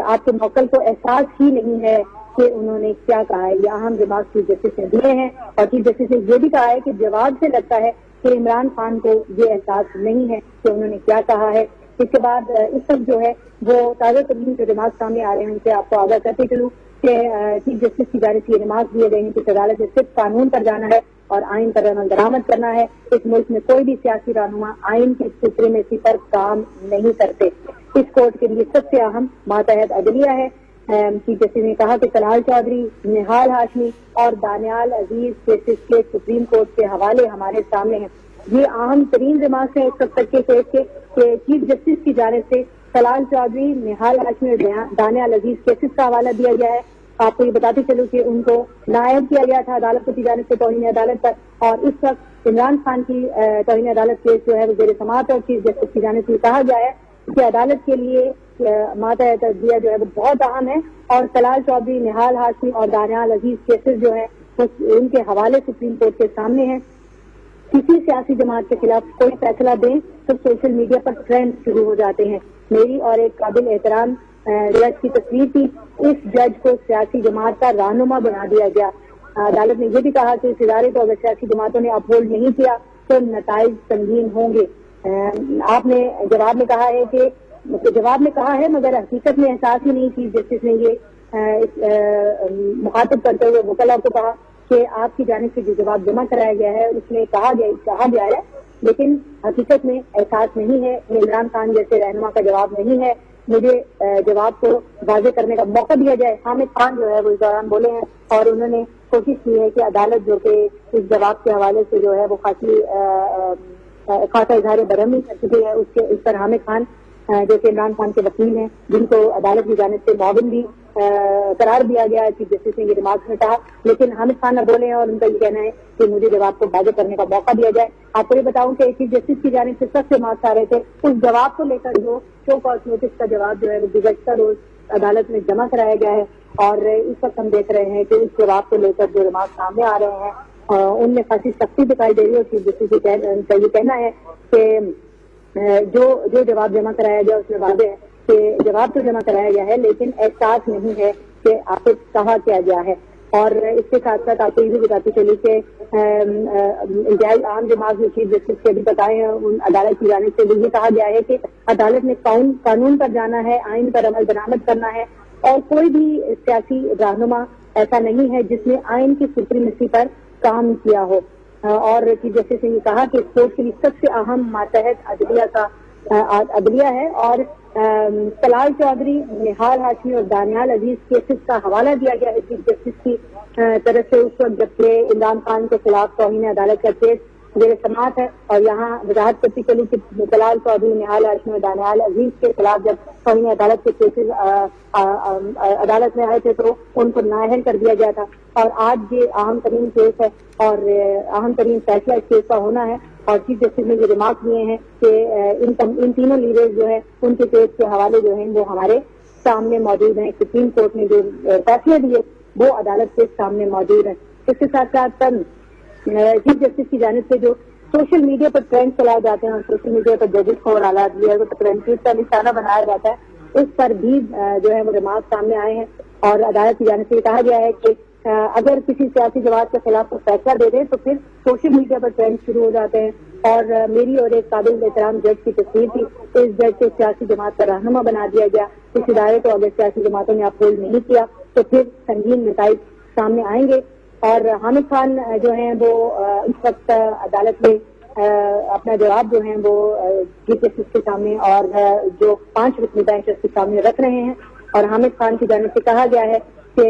آپ کے موکل کو احساس ہی نہیں ہے کہ انہوں نے کیا کہا ہے۔ یہ اہم ریمارکس چیف جسٹس نے دیے ہیں، اور چیف جسٹس نے یہ بھی کہا ہے کہ جواب سے لگتا ہے کہ عمران خان کو یہ احساس نہیں ہے کہ انہوں نے کیا کہا ہے۔ اس کے بعد اس وقت جو ہے وہ تازہ ترین جو ریمارکس سامنے آ رہے ہیں ان سے آپ کو آگاہ کرتے چلوں کہ چیف جسٹس کی جانب سے یہ ریمارکس دیے گئے ہیں کہ عدالت نے صرف قانون پر جانا ہے اور آئین پر عمل درآمد کرنا ہے۔ اس ملک میں کوئی بھی سیاسی رہنما آئین کی سپریمیسی پر کام نہیں کرتے۔ اس کورٹ کے لیے سب سے اہم ماتحت عدلیہ ہے۔ چیف جسٹس نے کہا کہ طلال چودھری، نہال ہاشمی اور دانیال عزیز کیسز کے سپریم کورٹ کے حوالے ہمارے سامنے ہیں۔ یہ اہم ترین ریمارکس ہے اس وقت تک کے کیس کے کہ چیف جسٹس کی جانب سے طلال چودھری، نہال ہاشمی اور دانیال عزیز کیسز کا حوالہ دیا گیا ہے۔ آپ کو یہ بتاتے چلوں کہ ان کو نائب کیا گیا تھا عدالت کی جانب سے توہین عدالت پر، اور اس وقت عمران خان کی توہین عدالت کیس جو ہے وہ زیر سماعت اور چیف جسٹس کی جانب سے کہا گیا ہے کہ عدالت کے لیے مادہ تجزیہ جو ہے وہ بہت اہم ہے، اور طلال چودھری، نہال ہاشمی اور دانیال عزیز کیسز جو ہے ان کے حوالے سپریم کورٹ کے سامنے ہیں۔ کسی سیاسی جماعت کے خلاف کوئی فیصلہ دیں تو سوشل میڈیا پر ٹرینڈ شروع ہو جاتے ہیں۔ میری اور ایک قابل احترام جج کی تصویر تھی، اس جج کو سیاسی جماعت کا رہنما بنا دیا گیا۔ عدالت نے یہ بھی کہا کہ اس ادارے کو اگر سیاسی جماعتوں نے اپہولڈ نہیں کیا تو نتائج سنگین ہوں گے۔ آپ نے جواب میں کہا ہے مگر حقیقت میں احساس ہی نہیں چیف جسٹس نے یہ مخاطب کرتے ہوئے وکلاء کو کہا کہ آپ کی جانب سے جو جواب جمع کرایا گیا ہے اس میں کہا گیا ہے لیکن حقیقت میں احساس نہیں ہے، عمران خان جیسے رہنما کا جواب نہیں ہے، مجھے جواب کو واضح کرنے کا موقع دیا جائے۔ حامد خان جو ہے وہ اس دوران بولے ہیں اور انہوں نے کوشش کی ہے کہ عدالت جو کہ اس جواب کے حوالے سے جو ہے وہ خاصا اظہار برہمی کر چکی ہے، اس پر حامد خان جو کہ عمران خان کے وکیل ہیں، جن کو عدالت کی جانب سے معاون بھی قرار دیا گیا ہے، چیف جسٹس نے یہ ریمارکس میں کہا، لیکن حامد خان نہ بولے ہیں اور ان کا یہ کہنا ہے کہ مجھے جواب کو واضح کرنے کا موقع دیا جائے۔ آپ کو یہ بتاؤں کہ چیف جسٹس کی جانب سے سخت ریمارکس آ رہے تھے، اس جواب کو لے کر جو شو کاز نوٹس کا جواب جو ہے وہ گزشتہ روز عدالت میں جمع کرایا گیا ہے، اور اس وقت ہم دیکھ رہے ہیں کہ اس جواب کو لے کر جو ریمارکس سامنے آ رہے ہیں ان میں خاصی سختی دکھائی دے رہی ہے، اور چیف جسٹس کا یہ کہنا ہے کہ جو جواب جمع کرایا گیا اس میں واضح ہے کہ جواب تو جمع کرایا گیا ہے لیکن احساس نہیں ہے کہ آخر کہا کیا گیا ہے۔ اور اس کے ساتھ ساتھ آپ کو یہ بھی بتاتی چلی کہ انتہائی عام جماعت جو چیف جسٹس کے ابھی بتائے ہیں ان عدالت کی جانب سے یہ کہا گیا ہے کہ عدالت نے قانون پر جانا ہے، آئین پر عمل درآمد کرنا ہے، اور کوئی بھی سیاسی رہنما ایسا نہیں ہے جس نے آئین کی سپریمیسی پر کام کیا ہو۔ اور چیف جسٹس نے یہ کہا کہ کورٹ کے لیے سب سے اہم ماتحت عدلیہ ہے، اور طلال چودھری، نہال ہاشمی اور دانیال عزیز کیسز کا حوالہ دیا گیا ہے چیف جسٹس کی طرف سے اس وقت جبکہ عمران خان کے خلاف توہین عدالت کا کیس زیر سماعت ہے، اور یہاں وضاحت کرتی چلی کہ طلال چودھری، نہال ہاشمی اور دانیال عزیز کے خلاف جب توہین عدالت کے کیسز عدالت میں آئے تھے تو ان کو نااہل کر دیا گیا تھا، اور آج یہ اہم ترین کیس ہے اور اہم ترین فیصلہ اس کیس کا ہونا ہے، اور چیف جسٹس نے یہ ریمارک دیے ہیں کہ ان تینوں لیڈرز جو ہیں ان کے کیس کے حوالے جو ہیں وہ ہمارے سامنے موجود ہیں، سپریم کورٹ نے جو فیصلے دیے وہ عدالت کے سامنے موجود ہیں۔ اس کے ساتھ ساتھ چیف جسٹس کی جانب سے جو سوشل میڈیا پر ٹرینڈ چلائے جاتے ہیں اور سوشل میڈیا پر ججز کو اور اعلیٰ کو ٹرینڈ کا نشانہ بنایا جاتا ہے، اس پر بھی جو ہے وہ ریمارک سامنے آئے ہیں، اور عدالت کی جانب سے کہا گیا ہے کہ اگر کسی سیاسی جماعت کے خلاف کوئی فیصلہ دے دیں تو پھر سوشل میڈیا پر ٹرینڈ شروع ہو جاتے ہیں، اور میری اور ایک قابل احترام جج کی تصویر تھی، اس جج کو سیاسی جماعت کا رہنما بنا دیا گیا۔ اس ادارے کو اگر سیاسی جماعتوں نے اپہولڈ نہیں کیا تو پھر سنگین نتائج سامنے آئیں گے۔ اور حامد خان جو ہیں وہ اس وقت عدالت میں اپنا جواب جو ہیں وہ چیف جسٹس کے سامنے اور جو 5 رکنی بینچ اس کے سامنے رکھ رہے ہیں، اور حامد خان کی جانب سے کہا گیا ہے کہ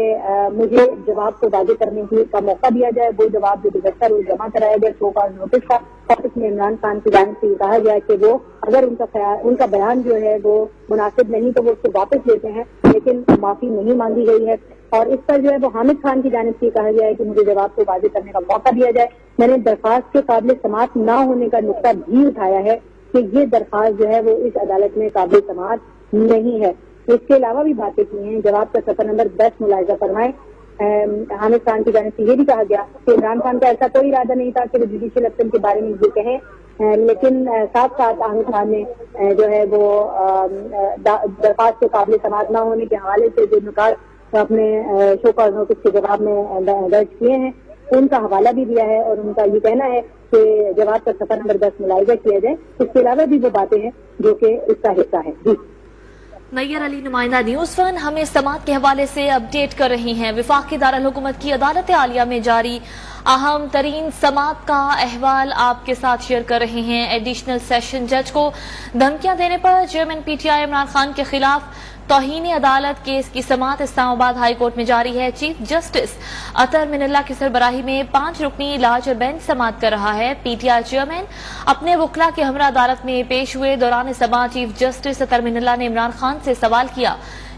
مجھے جواب کو واضح کرنے کا موقع دیا جائے، وہ جواب جو گزشتہ روز جمع کرایا گیا شو کاز نوٹس کا، اور اس میں عمران خان کی جانب سے یہ کہا گیا کہ وہ اگر ان کا بیان جو ہے وہ مناسب نہیں تو وہ اس کو واپس لیتے ہیں، لیکن معافی نہیں مانگی گئی ہے، اور اس پر جو ہے وہ حامد خان کی جانب سے کہا گیا ہے کہ مجھے جواب کو واضح کرنے کا موقع دیا جائے۔ میں نے درخواست کے قابل سماعت نہ ہونے کا نقطہ بھی اٹھایا ہے کہ یہ درخواست جو ہے وہ اس عدالت میں قابل سماعت نہیں ہے۔ اس کے علاوہ بھی باتیں کی ہیں، جواب کا صفحہ نمبر 10 ملاحظہ فرمائیں۔ حامد خان کی جانب سے یہ بھی کہا گیا کہ عمران خان کا ایسا کوئی ارادہ نہیں تھا کہ وہ جوڈیشل ایکشن کے بارے میں یہ کہیں، لیکن ساتھ ساتھ حامد خان نے جو ہے وہ درخواست کے قابل سماعت نہ ہونے کے حوالے سے جو نکات اپنے شو کاز نوٹس کے جواب میں درج کیے ہیں ان کا حوالہ بھی دیا ہے، اور ان کا یہ کہنا ہے کہ جواب کا صفحہ نمبر 10 ملاحظہ کیا جائے۔ اس کے علاوہ بھی وہ باتیں ہیں جو کہ اس کا حصہ ہے۔ جی نیّر علی، نمائندہ نیوز ون، ہمیں سماعت کے حوالے سے اپڈیٹ کر رہی ہیں۔ وفاقی دارالحکومت کی عدالت عالیہ میں جاری اہم ترین سماعت کا احوال آپ کے ساتھ شیئر کر رہے ہیں۔ ایڈیشنل سیشن جج کو دھمکیاں دینے پر چیئرمین پی ٹی آئی عمران خان کے خلاف توہین عدالت کیس کی سماعت اسلام آباد ہائی کورٹ میں جاری ہے۔ چیف جسٹس اطہر من اللہ کی سربراہی میں 5 رکنی لارجر بینچ سماعت کر رہا ہے۔ پی ٹی آئی چیئرمین اپنے وکلاء کے ہمراہ عدالت میں پیش ہوئے۔ دوران سماعت چیف جسٹس اطہر من اللہ نے عمران خان سے سوال کیا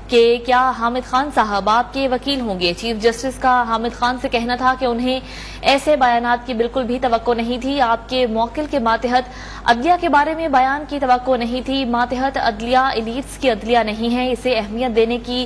کہ کیا حامد خان صاحب آپ کے وکیل ہوں گے؟ چیف جسٹس کا حامد خان سے کہنا تھا کہ انہیں ایسے بیانات کی بالکل بھی توقع نہیں تھی. آپ کے موکل کے ماتحت عدلیہ کے بارے میں بیان کی توقع نہیں تھی. ماتحت عدلیہ ایلیٹس کی عدلیہ نہیں ہے، اسے اہمیت دینے کی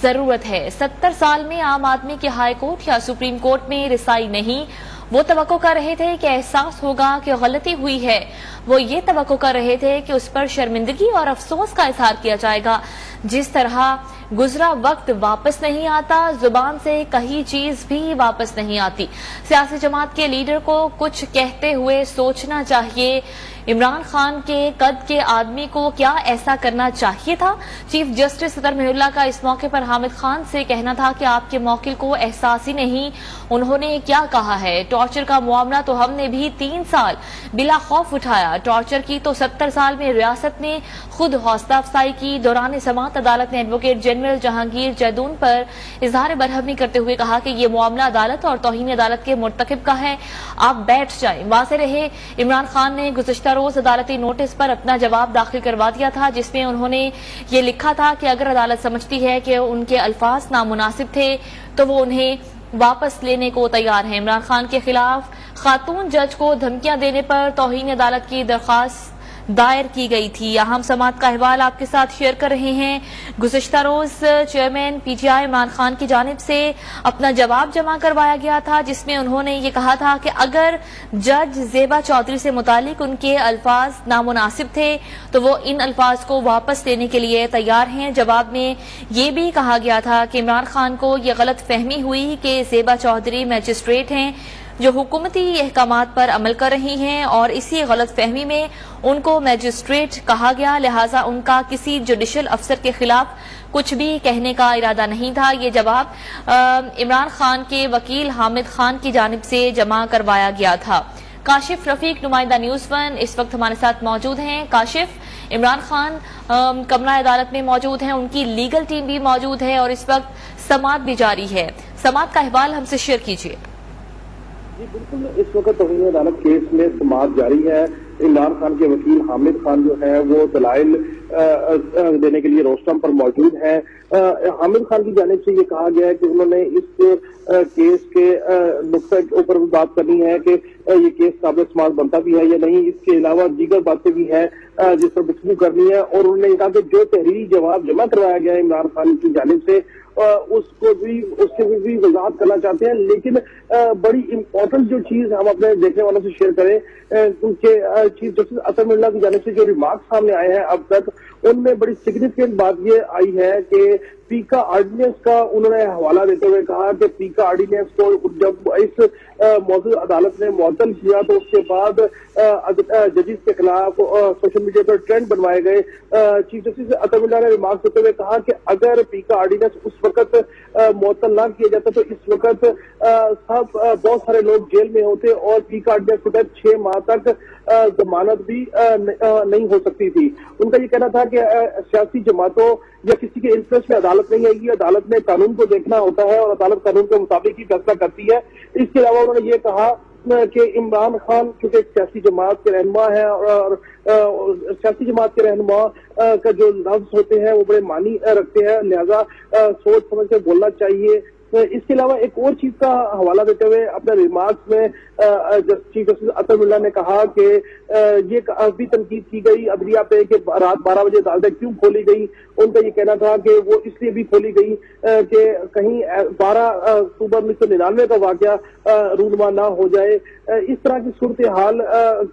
ضرورت ہے. 70 سال میں عام آدمی کے ہائی کورٹ یا سپریم کورٹ میں رسائی نہیں. وہ توقع کر رہے تھے کہ احساس ہوگا کہ غلطی ہوئی ہے. وہ یہ توقع کر رہے تھے کہ اس پر شرمندگی اور افسوس کا اظہار کیا جائے گا. جس طرح گزرا وقت واپس نہیں آتا، زبان سے کہی چیز بھی واپس نہیں آتی. سیاسی جماعت کے لیڈر کو کچھ کہتے ہوئے سوچنا چاہیے، عمران خان کے قد کے آدمی کو کیا ایسا کرنا چاہیے تھا؟ چیف جسٹس اطہر محی اللہ کا اس موقع پر حامد خان سے کہنا تھا کہ آپ کے موکل کو احساس ہی نہیں. انہوں نے کیا کہا ہے؟ ٹارچر کا معاملہ تو ہم نے بھی 3 سال بلا خوف اٹھایا. ٹارچر کی تو 70 سال میں ریاست نے خود حوصلہ افزائی کی. دوران سماعت عدالت نے ایڈوکیٹ جنرل جہانگیر جیدون پر اظہار برہمی کرتے ہوئے کہا کہ یہ معاملہ عدالت اور توہین عدالت کے مرتکب کا ہے، آپ بیٹھ جائیں. واضح رہے عمران خان نے گزشتہ روز عدالتی نوٹس پر اپنا جواب داخل کروا دیا تھا، جس میں انہوں نے یہ لکھا تھا کہ اگر عدالت سمجھتی ہے کہ ان کے الفاظ نامناسب تھے تو وہ انہیں واپس لینے کو تیار ہیں. عمران خان کے خلاف خاتون جج کو دھمکیاں دینے پر توہین عدالت کی درخواست دائر کی گئی تھی. اہم سماعت کا احوال آپ کے ساتھ شیئر کر رہے ہیں. گزشتہ روز چیئرمین پی ٹی آئی عمران خان کی جانب سے اپنا جواب جمع کروایا گیا تھا، جس میں انہوں نے یہ کہا تھا کہ اگر جج زیبا چودھری سے متعلق ان کے الفاظ نامناسب تھے تو وہ ان الفاظ کو واپس لینے کے لیے تیار ہیں. جواب میں یہ بھی کہا گیا تھا کہ عمران خان کو یہ غلط فہمی ہوئی کہ زیبا چودھری میجسٹریٹ ہیں جو حکومتی احکامات پر عمل کر رہی ہیں، اور اسی غلط فہمی میں ان کو میجسٹریٹ کہا گیا، لہٰذا ان کا کسی جوڈیشل افسر کے خلاف کچھ بھی کہنے کا ارادہ نہیں تھا. یہ جواب عمران خان کے وکیل حامد خان کی جانب سے جمع کروایا گیا تھا. کاشف رفیق نمائندہ نیوز 1 اس وقت ہمارے ساتھ موجود ہیں. کاشف، عمران خان کمرہ عدالت میں موجود ہیں، ان کی لیگل ٹیم بھی موجود ہے اور اس وقت سماعت بھی جاری ہے. سماعت کا احوال ہم سے شیئر کیجیے. جی بالکل، اس وقت توہین عدالت کیس میں سماعت جاری ہے. عمران خان کے وکیل حامد خان جو ہے وہ دلائل دینے کے لیے روسٹم پر موجود ہیں. حامد خان کی جانب سے یہ کہا گیا ہے کہ انہوں نے اس کیس کے نقطہ کے اوپر بات کرنی ہے کہ یہ کیس قابل سماعت بنتا بھی ہے یا نہیں. اس کے علاوہ دیگر باتیں بھی ہیں جس پر گفتگو کرنی ہے، اور انہوں نے کہا کہ جو تحریری جواب جمع کروایا گیا ہے عمران خان کی جانب سے اس کے بھی وضاحت کرنا چاہتے ہیں. لیکن بڑی امپورٹنٹ جو چیز ہم اپنے دیکھنے والوں سے شیئر کریں، کیونکہ چیف جسٹس اطہر محی اللہ کی جانب سے جو ریمارکس سامنے آئے ہیں اب تک، ان میں بڑی سگنیفیکنٹ بات یہ آئی ہے کہ پیکا آرڈیننس کا انہوں نے حوالہ دیتے ہوئے کہا کہ پیکا آرڈیننس کو جب اس موضوع عدالت نے معطل کیا تو اس کے بعد ججز کے خلاف سوشل میڈیا پر ٹرینڈ بنوائے گئے. چیف جسٹس اطہر محی اللہ نے ریمارکس دیتے ہوئے کہا کہ اگر پیکا آرڈیننس اس وقت معطل نہ کیا جاتا تو اس وقت بہت سارے لوگ جیل میں ہوتے اور پیکا آرڈیننس کے تحت 6 ماہ تک ضمانت بھی نہیں ہو سکتی تھی. ان کا یہ کہنا تھا کہ سیاسی جماعتوں یا کسی کے انٹرسٹ میں عدالت نہیں آئے گی، عدالت نے قانون کو دیکھنا ہوتا ہے اور عدالت قانون کے مطابق ہی فیصلہ کرتی ہے. اس کے علاوہ انہوں نے یہ کہا کہ عمران خان چونکہ ایک سیاسی جماعت کے رہنما ہے اور سیاسی جماعت کے رہنما کا جو لفظ ہوتے ہیں وہ بڑے معنی رکھتے ہیں، لہذا سوچ سمجھ کے بولنا چاہیے. اس کے علاوہ ایک اور چیز کا حوالہ دیتے ہوئے اپنے ریمارکس میں چیف جسٹس اطہر محی اللہ نے کہا کہ یہ بھی تنقید کی گئی عدلیہ پہ کہ رات 12 بجے عدالتیں کیوں کھولی گئی. ان کا یہ کہنا تھا کہ وہ اس لیے بھی کھولی گئی کہ کہیں 12 اکتوبر 1999 کا واقعہ رونما نہ ہو جائے. اس طرح کی صورتحال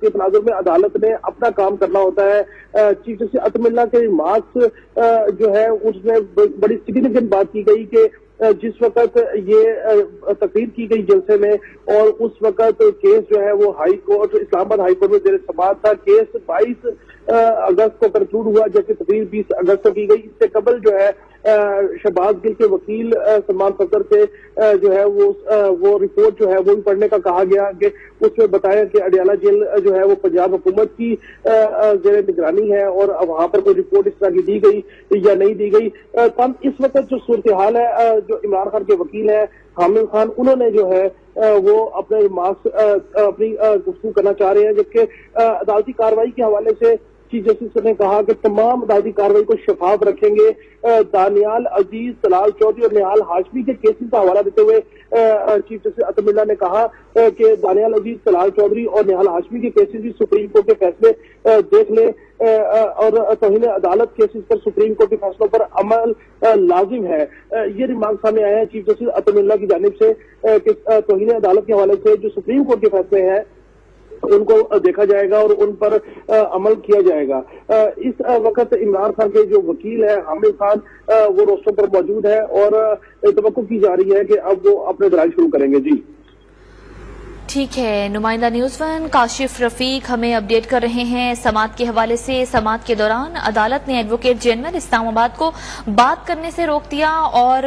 کے تناظر میں عدالت نے اپنا کام کرنا ہوتا ہے. چیف جسٹس اطہر محی اللہ کے ریمارکس جو ہے اس میں بڑی سگنیفیکنٹ بات کی گئی کہ جس وقت یہ تقریر کی گئی جلسے میں اور اس وقت کیس جو ہے وہ ہائی کورٹ اسلام آباد ہائی کورٹ میں زیر سماعت تھا. کیس 22 اگست کو کنکلوڈ ہوا جبکہ تقریر 20 اگست کو کی گئی. اس سے قبل جو ہے شہباز گل کے وکیل سلمان فخر سے جو ہے وہ رپورٹ جو ہے وہ بھی پڑھنے کا کہا گیا کہ اس میں بتایا کہ اڈیالہ جیل جو ہے وہ پنجاب حکومت کی زیر نگرانی ہے اور وہاں پر کوئی رپورٹ اس طرح کی دی گئی یا نہیں دی گئی. تم اس وقت جو صورتحال ہے جو عمران خان کے وکیل ہیں حامد خان، انہوں نے جو ہے وہ اپنے ریمارکس اپنی گفتگو کرنا چاہ رہے ہیں، جبکہ عدالتی کارروائی کے حوالے سے چیف جسٹس نے کہا کہ تمام عدالتی کارروائی کو شفاف رکھیں گے. دانیال عزیز، طلال چودھری اور نہال ہاشمی کے کیسز کا حوالہ دیتے ہوئے چیف جسٹس عطم اللہ نے کہا کہ دانیال عزیز، طلال چودھری اور نہال ہاشمی کے کیسز بھی سپریم کورٹ کے فیصلے دیکھ لیں اور توہین عدالت کیسز پر سپریم کورٹ کے فیصلوں پر عمل لازم ہے. یہ ریمارک سامنے آئے ہیں چیف جسٹس عطم اللہ کی جانب سے کہ توہین عدالت کے حوالے سے جو سپریم کورٹ کے فیصلے ہیں ان کو دیکھا جائے گا اور ان پر عمل کیا جائے گا. اس وقت عمران خان کے جو وکیل ہے حامد خان وہ روسٹر پر موجود ہے اور توقع کی جا رہی ہے کہ اب وہ اپنے دلائل شروع کریں گے. جی ٹھیک ہے، نمائندہ نیوز ون کاشف رفیق ہمیں اپڈیٹ کر رہے ہیں سماعت کے حوالے سے. سماعت کے دوران عدالت نے ایڈوکیٹ جنرل اسلام آباد کو بات کرنے سے روک دیا اور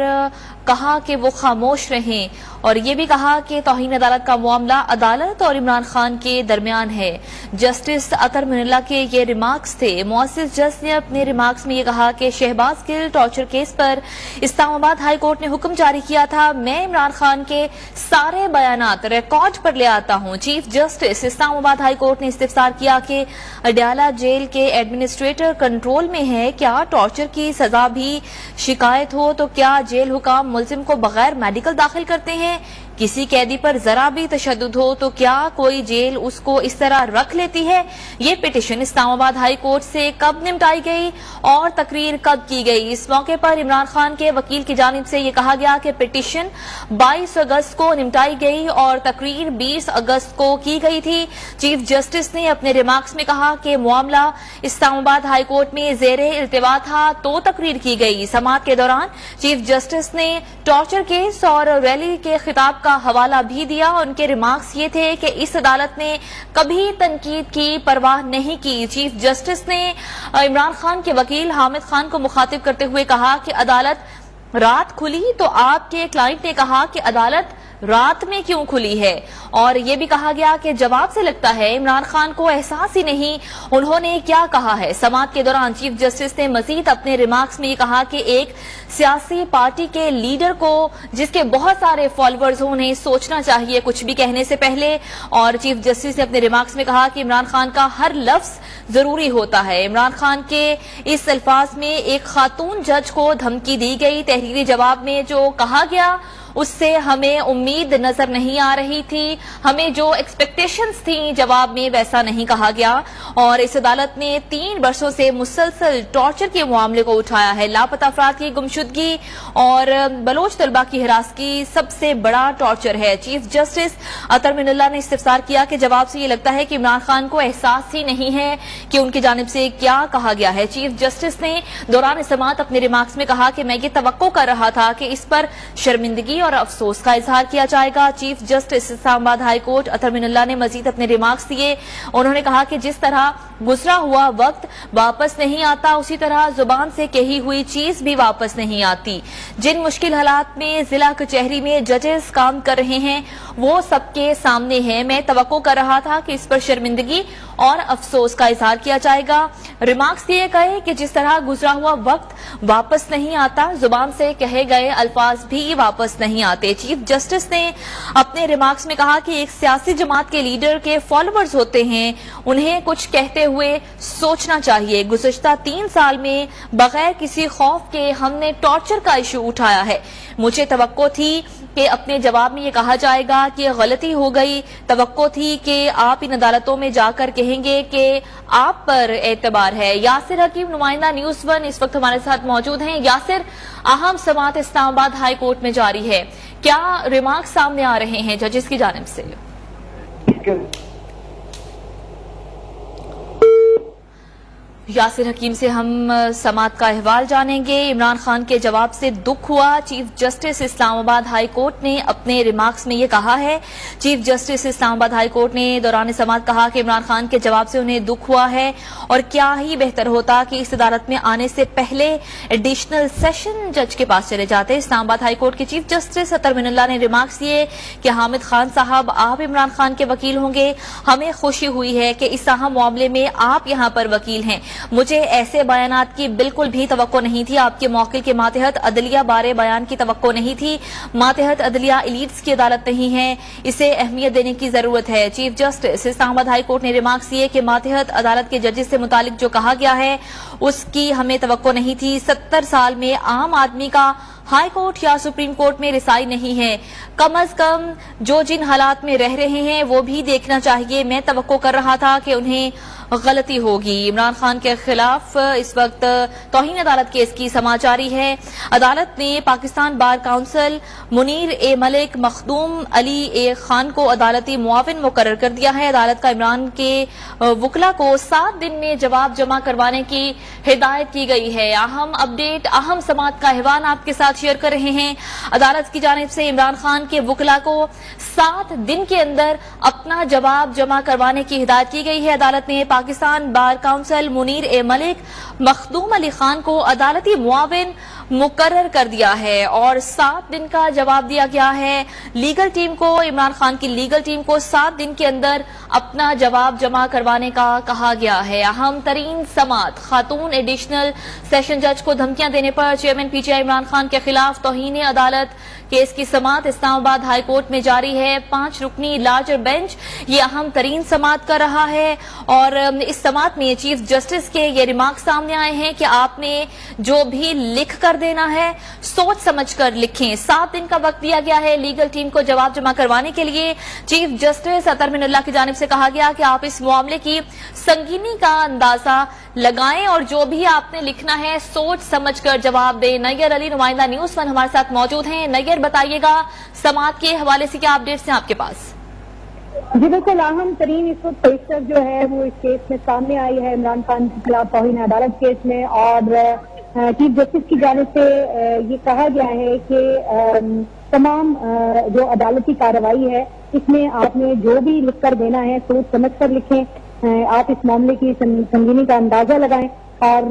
کہا کہ وہ خاموش رہیں، اور یہ بھی کہا کہ توہین عدالت کا معاملہ عدالت اور عمران خان کے درمیان ہے. جسٹس اطہر من اللہ کے یہ ریمارکس تھے. معزز جج نے اپنے ریمارکس میں یہ کہا کہ شہباز گل ٹارچر کیس پر اسلام آباد ہائی کورٹ نے حکم جاری کیا تھا. میں عمران خان کے سارے بیانات ریکارڈ پر لے آتا ہوں. چیف جسٹس اسلام آباد ہائی کورٹ نے استفسار کیا کہ اڈیالہ جیل کے ایڈمنسٹریٹر کنٹرول میں ہے. کیا ٹارچر کی سزا بھی شکایت ہو تو کیا جیل حکام ملزم کو بغیر میڈیکل داخل کرتے ہیں؟ کسی قیدی پر ذرا بھی تشدد ہو تو کیا کوئی جیل اس کو اس طرح رکھ لیتی ہے؟ یہ پٹیشن اسلام آباد ہائی کورٹ سے کب نمٹائی گئی اور تقریر کب کی گئی؟ اس موقع پر عمران خان کے وکیل کی جانب سے یہ کہا گیا کہ پٹیشن 22 اگست کو نمٹائی گئی اور تقریر 20 اگست کو کی گئی تھی. چیف جسٹس نے اپنے ریمارکس میں کہا کہ معاملہ اسلام آباد ہائی کورٹ میں زیر التوا تھا تو تقریر کی گئی. سماعت کے دوران چیف جسٹس نے ٹارچر کیس اور ریلی کے خطاب کا حوالہ بھی دیا. ان کے ریمارکس یہ تھے کہ اس عدالت نے کبھی تنقید کی پرواہ نہیں کی. چیف جسٹس نے عمران خان کے وکیل حامد خان کو مخاطب کرتے ہوئے کہا کہ عدالت رات کھلی تو آپ کے کلائنٹ نے کہا کہ عدالت رات میں کیوں کھلی ہے، اور یہ بھی کہا گیا کہ جواب سے لگتا ہے عمران خان کو احساس ہی نہیں انہوں نے کیا کہا ہے. سماعت کے دوران چیف جسٹس نے مزید اپنے ریمارکس میں یہ کہا کہ ایک سیاسی پارٹی کے لیڈر کو جس کے بہت سارے فالوورز ہوں انہیں سوچنا چاہیے کچھ بھی کہنے سے پہلے. اور چیف جسٹس نے اپنے ریمارکس میں کہا کہ عمران خان کا ہر لفظ ضروری ہوتا ہے. عمران خان کے اس الفاظ میں ایک خاتون جج کو دھمکی دی گئی. تحریری جواب میں جو کہا گیا اس سے ہمیں امید نظر نہیں آ رہی تھی، ہمیں جو ایکسپیکٹیشنز تھیں جواب میں ویسا نہیں کہا گیا. اور اس عدالت نے 3 برسوں سے مسلسل ٹارچر کے معاملے کو اٹھایا ہے. لاپتہ افراد کی گمشدگی اور بلوچ طلبہ کی ہراسگی سب سے بڑا ٹارچر ہے. چیف جسٹس اطہر من اللہ نے استفسار کیا کہ جواب سے یہ لگتا ہے کہ عمران خان کو احساس ہی نہیں ہے کہ ان کی جانب سے کیا کہا گیا ہے. چیف جسٹس نے دوران سماعت اپنے ریمارکس میں کہا کہ میں یہ توقع کر رہا تھا کہ اس پر شرمندگی اور افسوس کا اظہار کیا جائے گا. چیف جسٹس اسلام آباد ہائی کورٹ اطہر من اللہ نے مزید اپنے ریمارکس دیے. انہوں نے کہا کہ جس طرح گزرا ہوا وقت واپس نہیں آتا اسی طرح زبان سے کہی ہوئی چیز بھی واپس نہیں آتی. جن مشکل حالات میں ضلع کچہری میں ججز کام کر رہے ہیں وہ سب کے سامنے ہیں. میں توقع کر رہا تھا کہ اس پر شرمندگی اور افسوس کا اظہار کیا جائے گا. ریمارکس دیے گئے کہ جس طرح گزرا ہوا وقت واپس نہیں آتا زبان سے کہے گئے الفاظ بھی واپس نہیں آتے. چیف جسٹس نے اپنے ریمارکس میں کہا کہ ایک سیاسی جماعت کے لیڈر کے فالوورز ہوتے ہیں، انہیں کچھ کہتے ہوئے سوچنا چاہیے. گزشتہ 3 سال میں بغیر کسی خوف کے ہم نے ٹارچر کا ایشو اٹھایا ہے. مجھے توقع تھی کہ اپنے جواب میں یہ کہا جائے گا کہ غلطی ہو گئی. توقع تھی کہ آپ ان عدالتوں میں جا کر کہیں گے کہ آپ پر اعتبار ہے. یاسر حکیم نمائندہ نیوز ون اس وقت ہمارے ساتھ موجود ہیں. یاسر، اہم سماعت اسلام آباد ہائی کورٹ میں جاری ہے، کیا ریمارکس سامنے آ رہے ہیں ججز کی جانب سے؟ یاسر حکیم سے ہم سماعت کا احوال جانیں گے. عمران خان کے جواب سے دکھ ہوا. چیف جسٹس اسلام آباد ہائی کورٹ نے اپنے ریمارکس میں یہ کہا ہے. چیف جسٹس اسلام آباد ہائی کورٹ نے دوران سماعت کہا کہ عمران خان کے جواب سے انہیں دکھ ہوا ہے اور کیا ہی بہتر ہوتا کہ اس عدالت میں آنے سے پہلے ایڈیشنل سیشن جج کے پاس چلے جاتے. اسلام آباد ہائی کورٹ کے چیف جسٹس اطہر من اللہ نے ریمارکس دیے کہ حامد خان صاحب آپ عمران خان کے وکیل ہوں گے. ہمیں خوشی ہوئی ہے کہ اس اہم معاملے میں آپ یہاں پر وکیل ہیں. مجھے ایسے بیانات کی بالکل بھی توقع نہیں تھی. آپ کے موکل کے ماتحت عدلیہ بارے بیان کی توقع نہیں تھی. ماتحت عدلیہ ایلیٹس کی عدالت نہیں ہے, اسے اہمیت دینے کی ضرورت ہے. چیف جسٹس اسلام آباد ہائی کورٹ نے ریمارکس دیے کہ ماتحت عدالت کے ججز سے متعلق جو کہا گیا ہے اس کی ہمیں توقع نہیں تھی. 70 سال میں عام آدمی کا ہائی کورٹ یا سپریم کورٹ میں رسائی نہیں ہے. کم از کم جو جن حالات میں رہ رہے ہیں وہ بھی دیکھنا چاہیے. میں توقع کر رہا تھا کہ انہیں غلطی ہوگی. عمران خان کے خلاف اس وقت توہین عدالت کیس کی سماعت جاری ہے. عدالت نے پاکستان بار کونسل منیر اے ملک مخدوم علی اے خان کو عدالتی معاون مقرر کر دیا ہے. عدالت کا عمران کے وکلا کو 7 دن میں جواب جمع کروانے کی ہدایت کی گئی ہے. اہم اپڈیٹ, اہم سماعت کا احوال آپ کے ساتھ شیئر کر رہے ہیں. عدالت کی جانب سے عمران خان کے وکلا کو 7 دن کے اندر اپنا جواب جمع کروانے کی ہدایت کی گئی ہے. عدالت نے پاکستان بار کونسل منیر اے ملک مخدوم علی خان کو عدالتی معاون مقرر کر دیا ہے اور 7 دن کا جواب دیا گیا ہے. لیگل ٹیم کو, عمران خان کی لیگل ٹیم کو 7 دن کے اندر اپنا جواب جمع کروانے کا کہا گیا ہے. اہم ترین سماعت, خاتون ایڈیشنل سیشن جج کو دھمکیاں دینے پر چیئرمین پی ٹی آئی عمران خان کے خلاف توہین عدالت کیس کی سماعت اسلام آباد ہائی کورٹ میں جاری ہے. 5 رکنی لارجر بینچ یہ اہم ترین سماعت کر رہا ہے اور اس سماعت میں چیف جسٹس کے یہ ریمارک سامنے آئے ہیں کہ آپ نے جو بھی لکھ کر دینا ہے سوچ سمجھ کر لکھیں. 7 دن کا وقت دیا گیا ہے لیگل ٹیم کو جواب جمع کروانے کے لیے. چیف جسٹس اطہر من اللہ کی جانب سے کہا گیا کہ آپ اس معاملے کی سنگینی کا اندازہ لگائیں اور جو بھی آپ نے لکھنا ہے سوچ سمجھ کر جواب دیں. نیئر علی نمائندہ نیوز 1 ہمارے ساتھ موجود ہیں. نیئر بتائیے گا سماعت کے حوالے سے کیا اپڈیٹس ہیں آپ کے پاس؟ جی بالکل, اہم ترین اس وقت پیشرف جو ہے وہ اس کیس میں سامنے آئی ہے عمران خان کے خلاف توہین عدالت کیس میں, اور چیف جسٹس کی جانب سے یہ کہا گیا ہے کہ تمام جو عدالتی کارروائی ہے اس میں آپ نے جو بھی لکھ کر دینا ہے سوچ سمجھ کر لکھیں. آپ اس معاملے کی سنگینی کا اندازہ لگائیں. اور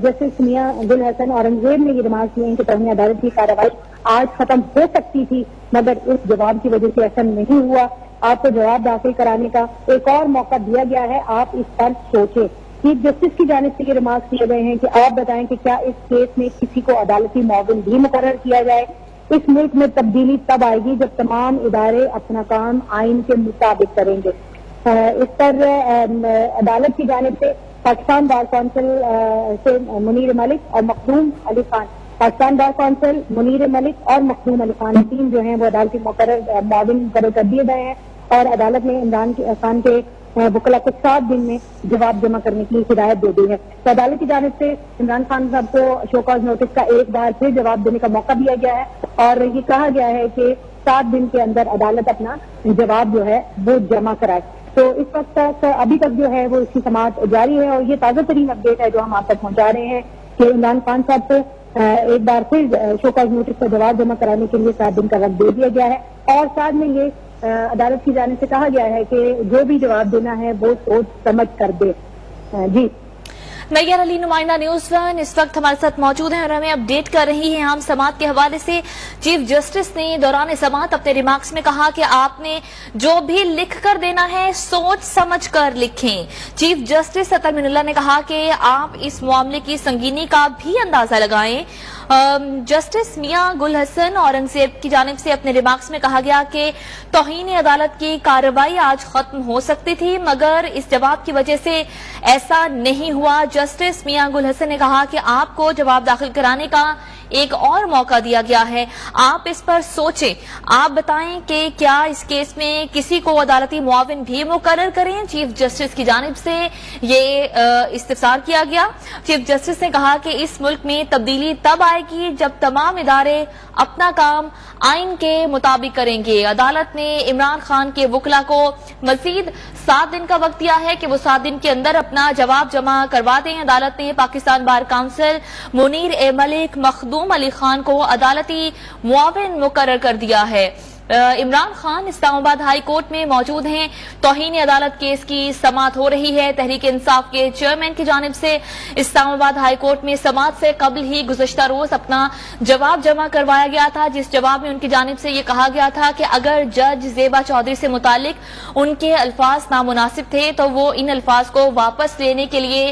جسٹس میاں گل حسن اورنگزیب نے یہ ریمارک کیے ہیں کہ توہین عدالت کی کارروائی آج ختم ہو سکتی تھی مگر اس جواب کی وجہ سے ایسا نہیں ہوا. آپ کو جواب داخل کرانے کا ایک اور موقع دیا گیا ہے, آپ اس پر سوچیں. چیف جسٹس کی جانب سے یہ ریمارک کیے گئے ہیں کہ آپ بتائیں کہ کیا اس کیس میں کسی کو عدالتی معاون بھی مقرر کیا جائے. اس ملک میں تبدیلی تب آئے گی جب تمام ادارے اپنا کام آئین کے مطابق کریں گے. اس پر عدالت کی جانب سے پاکستان بار کونسل سے منیر ملک اور مخدوم علی خان, پاکستان بار کونسل منیر ملک اور مخدوم علی خان تین جو ہیں وہ عدالتی معاون مقرر کر دیے گئے ہیں اور عدالت نے عمران خان کے وکلا کو 7 دن میں جواب جمع کرنے کی ہدایت دے دی ہے. تو عدالت کی جانب سے عمران خان صاحب کو شو کاز نوٹس کا ایک بار پھر جواب دینے کا موقع دیا گیا ہے اور یہ کہا گیا ہے کہ 7 دن کے اندر عدالت اپنا جواب جو ہے وہ جمع کرائے. تو اس وقت تک ابھی تک جو ہے وہ اس کی سماعت جاری ہے اور یہ تازہ ترین اپڈیٹ ہے جو ہم آپ تک پہنچا رہے ہیں کہ عمران خان صاحب کو ایک بار پھر شو کاز نوٹس کا جواب جمع کرانے کے لیے 7 دن کا وقت دے دیا گیا ہے اور ساتھ میں یہ عدالت کی جانب سے کہا گیا ہے کہ جو بھی جواب دینا ہے وہ سوچ سمجھ کر دے. جی نیئر علی نمائندہ نیوز 1 اس وقت ہمارے ساتھ موجود ہیں اور ہمیں اپڈیٹ کر رہی ہیں ہم سماعت کے حوالے سے. چیف جسٹس نے دوران سماعت اپنے ریمارکس میں کہا کہ آپ نے جو بھی لکھ کر دینا ہے سوچ سمجھ کر لکھیں. چیف جسٹس اطہر من اللہ نے کہا کہ آپ اس معاملے کی سنگینی کا بھی اندازہ لگائیں. جسٹس میاں گل حسن اورنگزیب کی جانب سے اپنے ریمارکس میں کہا گیا کہ توہین عدالت کی کارروائی آج ختم ہو سکتی تھی مگر اس جواب کی وجہ سے ایسا نہیں ہوا. جسٹس میاں گل حسن نے کہا کہ آپ کو جواب داخل کرانے کا ایک اور موقع دیا گیا ہے, آپ اس پر سوچیں. آپ بتائیں کہ کیا اس کیس میں کسی کو عدالتی معاون بھی مقرر کریں. چیف جسٹس کی جانب سے یہ استفسار کیا گیا. چیف جسٹس نے کہا کہ اس ملک میں تبدیلی تب آئے گی جب تمام ادارے اپنا کام آئین کے مطابق کریں گے. عدالت نے عمران خان کے وکلا کو مزید 7 دن کا وقت دیا ہے کہ وہ 7 دن کے اندر اپنا جواب جمع کروا دیں. عدالت نے پاکستان بار کونسل منیر اے ملک مخدوم علی خان کو عدالتی معاون مقرر کر دیا ہے. عمران خان اسلام آباد ہائی کورٹ میں موجود ہیں. توہین عدالت کیس کی سماعت ہو رہی ہے. تحریک انصاف کے چیئرمین کی جانب سے اسلام آباد ہائی کورٹ میں سماعت سے قبل ہی گزشتہ روز اپنا جواب جمع کروایا گیا تھا جس جواب میں ان کی جانب سے یہ کہا گیا تھا کہ اگر جج زیبا چودھری سے متعلق ان کے الفاظ نامناسب تھے تو وہ ان الفاظ کو واپس لینے کے لیے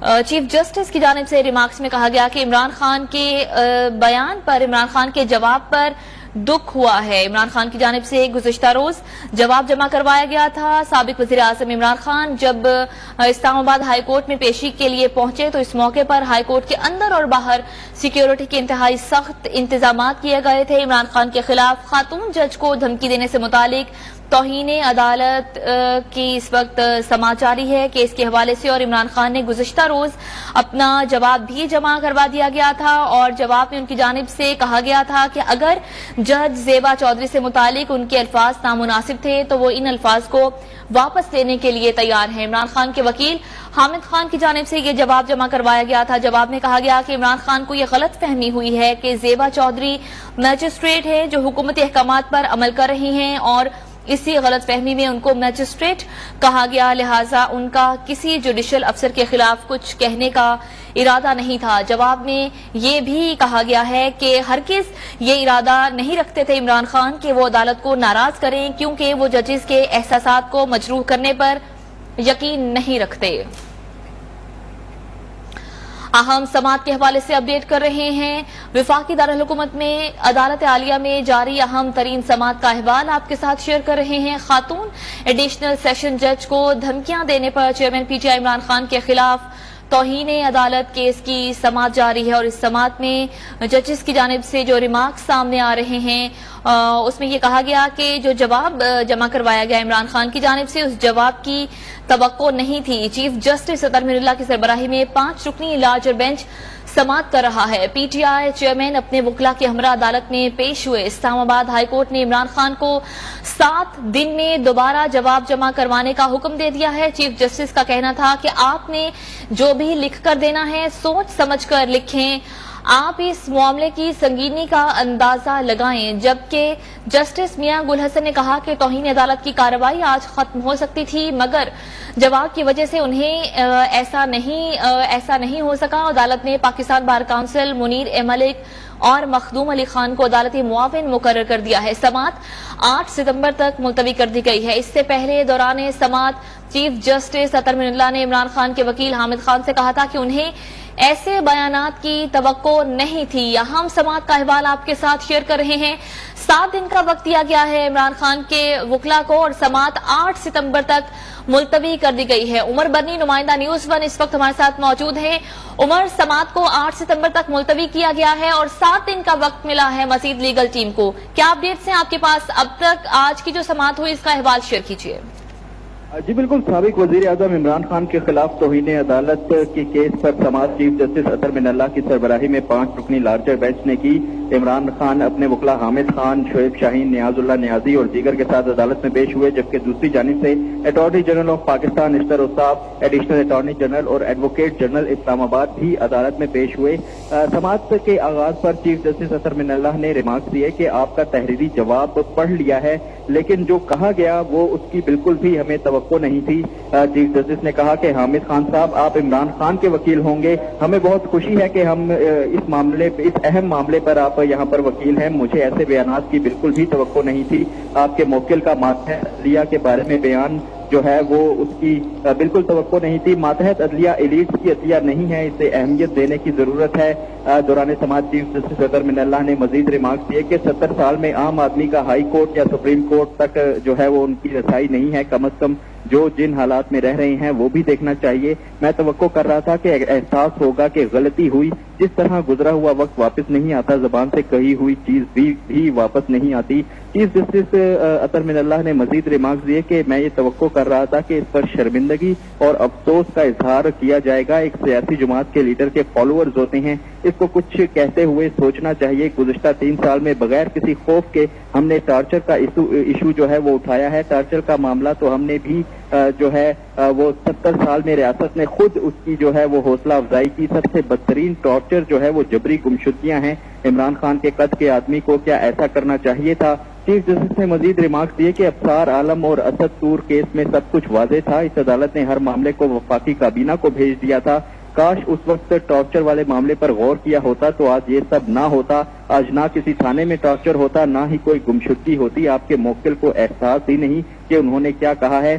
چیف جسٹس کی جانب سے ریمارکس میں کہا گیا کہ عمران خان کے بیان پر، عمران خان کے جواب پر دکھ ہوا ہے۔ عمران خان کی جانب سے گزشتہ روز جواب جمع کروایا گیا تھا۔ سابق وزیر اعظم عمران خان جب اسلام آباد ہائی کورٹ میں پیشی کے لیے پہنچے تو اس موقع پر ہائی کورٹ کے اندر اور باہر سیکیورٹی کے انتہائی سخت انتظامات کیے گئے تھے۔ عمران خان کے خلاف خاتون جج کو دھمکی دینے سے متعلق توہین عدالت کی اس وقت سماعت جاری ہے کیس کے حوالے سے، اور عمران خان نے گزشتہ روز اپنا جواب بھی جمع کروا دیا گیا تھا، اور جواب میں ان کی جانب سے کہا گیا تھا کہ اگر جج زیبا چودھری سے متعلق ان کے الفاظ نامناسب تھے تو وہ ان الفاظ کو واپس لینے کے لیے تیار ہیں۔ عمران خان کے وکیل حامد خان کی جانب سے یہ جواب جمع کروایا گیا تھا۔ جواب میں کہا گیا کہ عمران خان کو یہ غلط فہمی ہوئی ہے کہ زیبا چودھری میجسٹریٹ ہے جو حکومتی احکامات پر عمل کر رہی ہیں، اور اسی غلط فہمی میں ان کو میجسٹریٹ کہا گیا، لہٰذا ان کا کسی جوڈیشل افسر کے خلاف کچھ کہنے کا ارادہ نہیں تھا۔ جواب میں یہ بھی کہا گیا ہے کہ ہرگز یہ ارادہ نہیں رکھتے تھے عمران خان کہ وہ عدالت کو ناراض کریں، کیونکہ وہ ججز کے احساسات کو مجروح کرنے پر یقین نہیں رکھتے۔ اہم سماعت کے حوالے سے اپڈیٹ کر رہے ہیں۔ وفاقی دارالحکومت میں عدالت عالیہ میں جاری اہم ترین سماعت کا احوال آپ کے ساتھ شیئر کر رہے ہیں۔ خاتون ایڈیشنل سیشن جج کو دھمکیاں دینے پر چیئرمین پی ٹی آئی عمران خان کے خلاف توہین عدالت کیس کی سماعت جاری ہے، اور اس سماعت میں ججز کی جانب سے جو ریمارکس سامنے آ رہے ہیں اس میں یہ کہا گیا کہ جو جواب جمع کروایا گیا عمران خان کی جانب سے اس جواب کی توقع نہیں تھی۔ چیف جسٹس اطہر من اللہ کی سربراہی میں 5 رکنی لارجر بینچ سماعت کر رہا ہے۔ پی ٹی آئی چیئرمین اپنے وکلاء کے ہمراہ عدالت میں پیش ہوئے۔ اسلام آباد ہائی کورٹ نے عمران خان کو 7 دن میں دوبارہ جواب جمع کروانے کا حکم دے دیا ہے۔ چیف جسٹس کا کہنا تھا کہ آپ نے جو بھی لکھ کر دینا ہے سوچ سمجھ کر لکھیں، آپ اس معاملے کی سنگینی کا اندازہ لگائیں، جبکہ جسٹس میاں گل حسن نے کہا کہ توہین عدالت کی کارروائی آج ختم ہو سکتی تھی، مگر جواب کی وجہ سے انہیں ایسا نہیں ہو سکا۔ عدالت نے پاکستان بار کونسل منیر اے ملک اور مخدوم علی خان کو عدالتی معاون مقرر کر دیا ہے۔ سماعت 8 ستمبر تک ملتوی کر دی گئی ہے۔ اس سے پہلے دوران سماعت چیف جسٹس اطہر من اللہ نے عمران خان کے وکیل حامد خان سے کہا تھا کہ انہیں ایسے بیانات کی توقع نہیں تھی۔ اہم سماعت کا احوال آپ کے ساتھ شیئر کر رہے ہیں۔ 7 دن کا وقت دیا گیا ہے عمران خان کے وکلاء کو، اور سماعت 8 ستمبر تک ملتوی کر دی گئی ہے۔ عمر برنی نمائندہ نیوز 1 اس وقت ہمارے ساتھ موجود ہیں۔ عمر، سماعت کو 8 ستمبر تک ملتوی کیا گیا ہے اور 7 دن کا وقت ملا ہے مزید لیگل ٹیم کو، کیا اپڈیٹس ہیں آپ کے پاس اب تک؟ آج کی جو سماعت ہوئی اس کا احوال شیئر کیجیے۔ جی بالکل، سابق وزیر اعظم عمران خان کے خلاف توہین عدالت کے کیس پر سماعت چیف جسٹس اطہر من اللہ کی سربراہی میں 5 رکنی لارجر بینچ نے کی۔ عمران خان اپنے وکلاء حامد خان، شعیب شاہین، نیاز اللہ نیازی اور دیگر کے ساتھ عدالت میں پیش ہوئے، جبکہ دوسری جانب سے اٹارنی جنرل آف پاکستان اشتر اوصاف، ایڈیشنل اٹارنی جنرل اور ایڈوکیٹ جنرل اسلام آباد بھی عدالت میں پیش ہوئے۔ سماعت کے آغاز پر چیف جسٹس اطہر من اللہ نے ریمارکس دیے کہ آپ کا تحریری جواب پڑھ لیا ہے، لیکن جو کہا گیا وہ اس کی بالکل بھی ہمیں توقع نہیں تھی۔ چیف جسٹس نے کہا کہ حامد خان صاحب، آپ عمران خان کے وکیل ہوں گے، ہمیں بہت خوشی ہے کہ ہم اس اہم معاملے پر آپ یہاں پر وکیل ہیں، مجھے ایسے بیانات کی بالکل بھی توقع نہیں تھی۔ آپ کے موکل کا ماتحت عدلیہ کے بارے میں بیان جو ہے وہ اس کی بالکل توقع نہیں تھی۔ ماتحت عدلیہ ایلیٹس کی عدلیہ نہیں ہے، اسے اہمیت دینے کی ضرورت ہے۔ دوران سماعت چیف جسٹس اطہر من اللہ نے مزید ریمارکس دیے کہ 70 سال میں عام آدمی کا ہائی کورٹ یا سپریم کورٹ تک جو ہے وہ ان کی رسائی نہیں ہے، کم از کم جو جن حالات میں رہ رہے ہیں وہ بھی دیکھنا چاہیے۔ میں توقع کر رہا تھا کہ احساس ہوگا کہ غلطی ہوئی، جس طرح گزرا ہوا وقت واپس نہیں آتا، زبان سے کہی ہوئی چیز بھی واپس نہیں آتی۔ چیف جسٹس اطہر من اللہ نے مزید ریمارکس دیے کہ میں یہ توقع کر رہا تھا کہ اس پر شرمندگی اور افسوس کا اظہار کیا جائے گا۔ ایک سیاسی جماعت کے لیڈر کے فالوورز ہوتے ہیں، اس کو کچھ کہتے ہوئے سوچنا چاہیے۔ گزشتہ 3 سال میں بغیر کسی خوف کے ہم نے ٹارچر کا ایشو جو ہے وہ اٹھایا ہے۔ ٹارچر کا معاملہ تو ہم نے بھی جو ہے وہ 70 سال میں ریاست نے خود اس کی جو ہے وہ حوصلہ افزائی کی۔ سب سے بدترین ٹارچر جو ہے وہ جبری گمشدگیاں ہیں۔ عمران خان کے قد کے آدمی کو کیا ایسا کرنا چاہیے تھا؟ چیف جسٹس نے مزید ریمارکس دیے کہ ابصار عالم اور اسد طور کیس میں سب کچھ واضح تھا۔ اس عدالت نے ہر معاملے کو وفاقی کابینہ کو بھیج دیا تھا۔ کاش اس وقت ٹارچر والے معاملے پر غور کیا ہوتا تو آج یہ سب نہ ہوتا۔ آج نہ کسی تھانے میں ٹارچر ہوتا، نہ ہی کوئی گمشدگی ہوتی۔ آپ کے موکل کو احساس ہی نہیں کہ انہوں نے کیا کہا ہے۔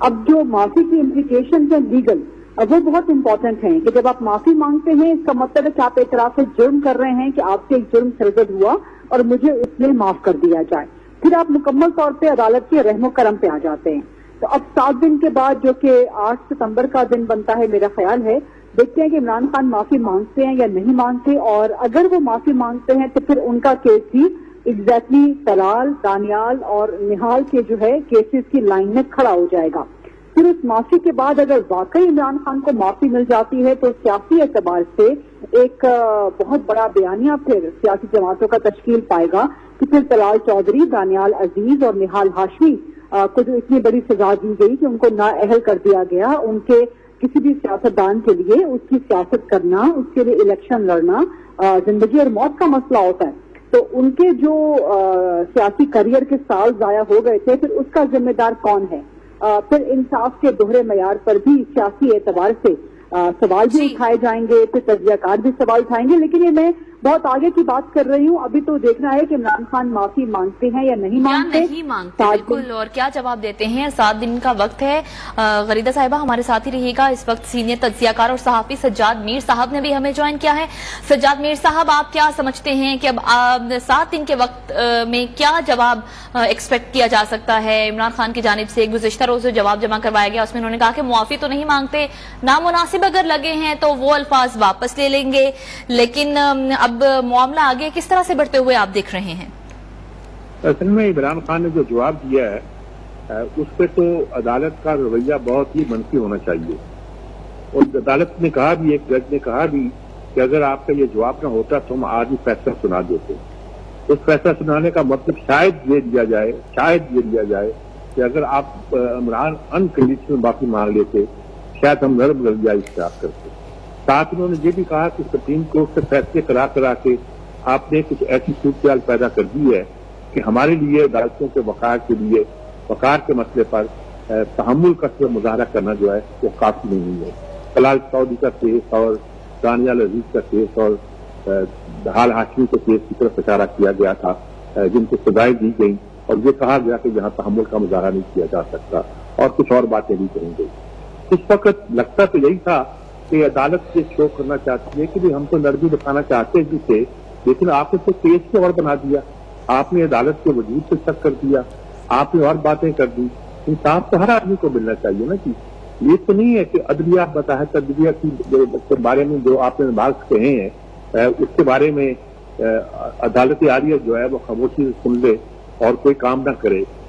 اب جو معافی کی امپلیکیشنز ہیں لیگل، وہ بہت امپورٹنٹ ہیں کہ جب آپ معافی مانگتے ہیں اس کا مطلب ہے کہ آپ اعتراف جرم کر رہے ہیں کہ آپ سے ایک جرم سرزد ہوا اور مجھے اس میں معاف کر دیا جائے، پھر آپ مکمل طور پہ عدالت کے رحم و کرم پہ آ جاتے ہیں۔ تو اب 7 دن کے بعد جو کہ 8 ستمبر کا دن بنتا ہے، میرا خیال ہے دیکھتے ہیں کہ عمران خان معافی مانگتے ہیں یا نہیں مانگتے، اور اگر وہ معافی مانگتے ہیں تو پھر ان کا کیس بھی ایگزیکٹلی طلال، دانیال اور نہال کے جو ہے کیسز کی لائن میں کھڑا ہو جائے گا۔ پھر اس معافی کے بعد اگر واقعی عمران خان کو معافی مل جاتی ہے تو سیاسی اعتبار سے ایک بہت بڑا بیانیہ پھر سیاسی جماعتوں کا تشکیل پائے گا کہ پھر طلال چودھری، دانیال عزیز اور نہال ہاشمی کو جو اتنی بڑی سزا دی گئی کہ ان کو نااہل کر دیا گیا، ان کے کسی بھی سیاستدان کے لیے اس کی سیاست کرنا، اس کے لیے الیکشن لڑنا زندگی اور موت کا مسئلہ ہوتا ہے، تو ان کے جو سیاسی کریئر کے سال ضائع ہو گئے تھے، پھر اس کا ذمہ دار کون ہے؟ پھر انصاف کے دوہرے معیار پر بھی سیاسی اعتبار سے سوال بھی اٹھائے جائیں گے، پھر تجزیہ کار بھی سوال اٹھائیں گے، لیکن یہ میں بہت آگے کی بات کر رہی ہوں، ابھی تو دیکھنا ہے کہ عمران خان معافی مانگتے ہیں یا نہیں مانگتے۔ بالکل، اور کیا جواب دیتے ہیں۔ 7 دن کا وقت ہے۔ غریدہ صاحبہ ہمارے ساتھ ہی رہیے گا۔ اس وقت سینئر تجزیہ کار اور صحافی سجاد میر صاحب نے بھی ہمیں جوائن کیا ہے۔ سجاد میر صاحب، آپ کیا سمجھتے ہیں کہ اب 7 دن کے وقت میں کیا جواب ایکسپیکٹ کیا جا سکتا ہے عمران خان کی جانب سے؟ گزشتہ روز جو جواب جمع کروایا گیا اس میں انہوں نے کہا کہ معافی تو نہیں مانگتے، نامناسب اگر لگے ہیں تو وہ الفاظ واپس لے لیں گے، لیکن اب معاملہ آگے کس طرح سے بڑھتے ہوئے آپ دیکھ رہے ہیں؟ اصل میں عمران خان نے جو جواب دیا ہے اس پہ تو عدالت کا رویہ بہت ہی منفی ہونا چاہیے، اور عدالت نے کہا بھی، ایک جج نے کہا بھی کہ اگر آپ کا یہ جواب نہ ہوتا تو ہم آج ہی فیصلہ سنا دیتے۔ اس فیصلہ سنانے کا مطلب شاید یہ دیا جائے کہ اگر آپ عمران انکنڈیشنل معافی مانگ لیتے شاید ہم نرم رویہ اختیار کرتے۔ ساتھ انہوں نے یہ بھی کہا کہ سپریم کورٹ سے فیصلے کرا کے آپ نے کچھ ایسی صورتحال پیدا کر دی ہے کہ ہمارے لیے عدالتوں کے وقار کے مسئلے پر تحمل کا مظاہرہ کرنا جو ہے وہ کافی نہیں ہے۔ طلال چودھری کا کیس اور دانیال عزیز کا کیس اور نہال ہاشمی کے کیس کی طرف اشارہ کیا گیا تھا، جن کو سزائیں دی گئیں اور یہ کہا گیا کہ یہاں تحمل کا مظاہرہ نہیں کیا جا سکتا، اور کچھ اور باتیں بھی کہیں گے۔ اس وقت لگتا تو یہی تھا کہ عدالت یہ شو کرنا چاہتی ہے کہ ہم تو نرمی دکھانا چاہتے بھی تھے، لیکن آپ نے تو کیس کو اور بنا دیا، آپ نے عدالت کے وجود سے شک کر دیا، آپ نے اور باتیں کر دی۔ انصاف تو ہر آدمی کو ملنا چاہیے نا، کہ یہ تو نہیں ہے کہ عدلیہ بتاحت عدلیہ کے بارے میں جو آپ نے بات کہے ہیں اس کے بارے میں عدالت عالیہ جو ہے وہ خاموشی سے سن لے اور کوئی کام نہ کرے۔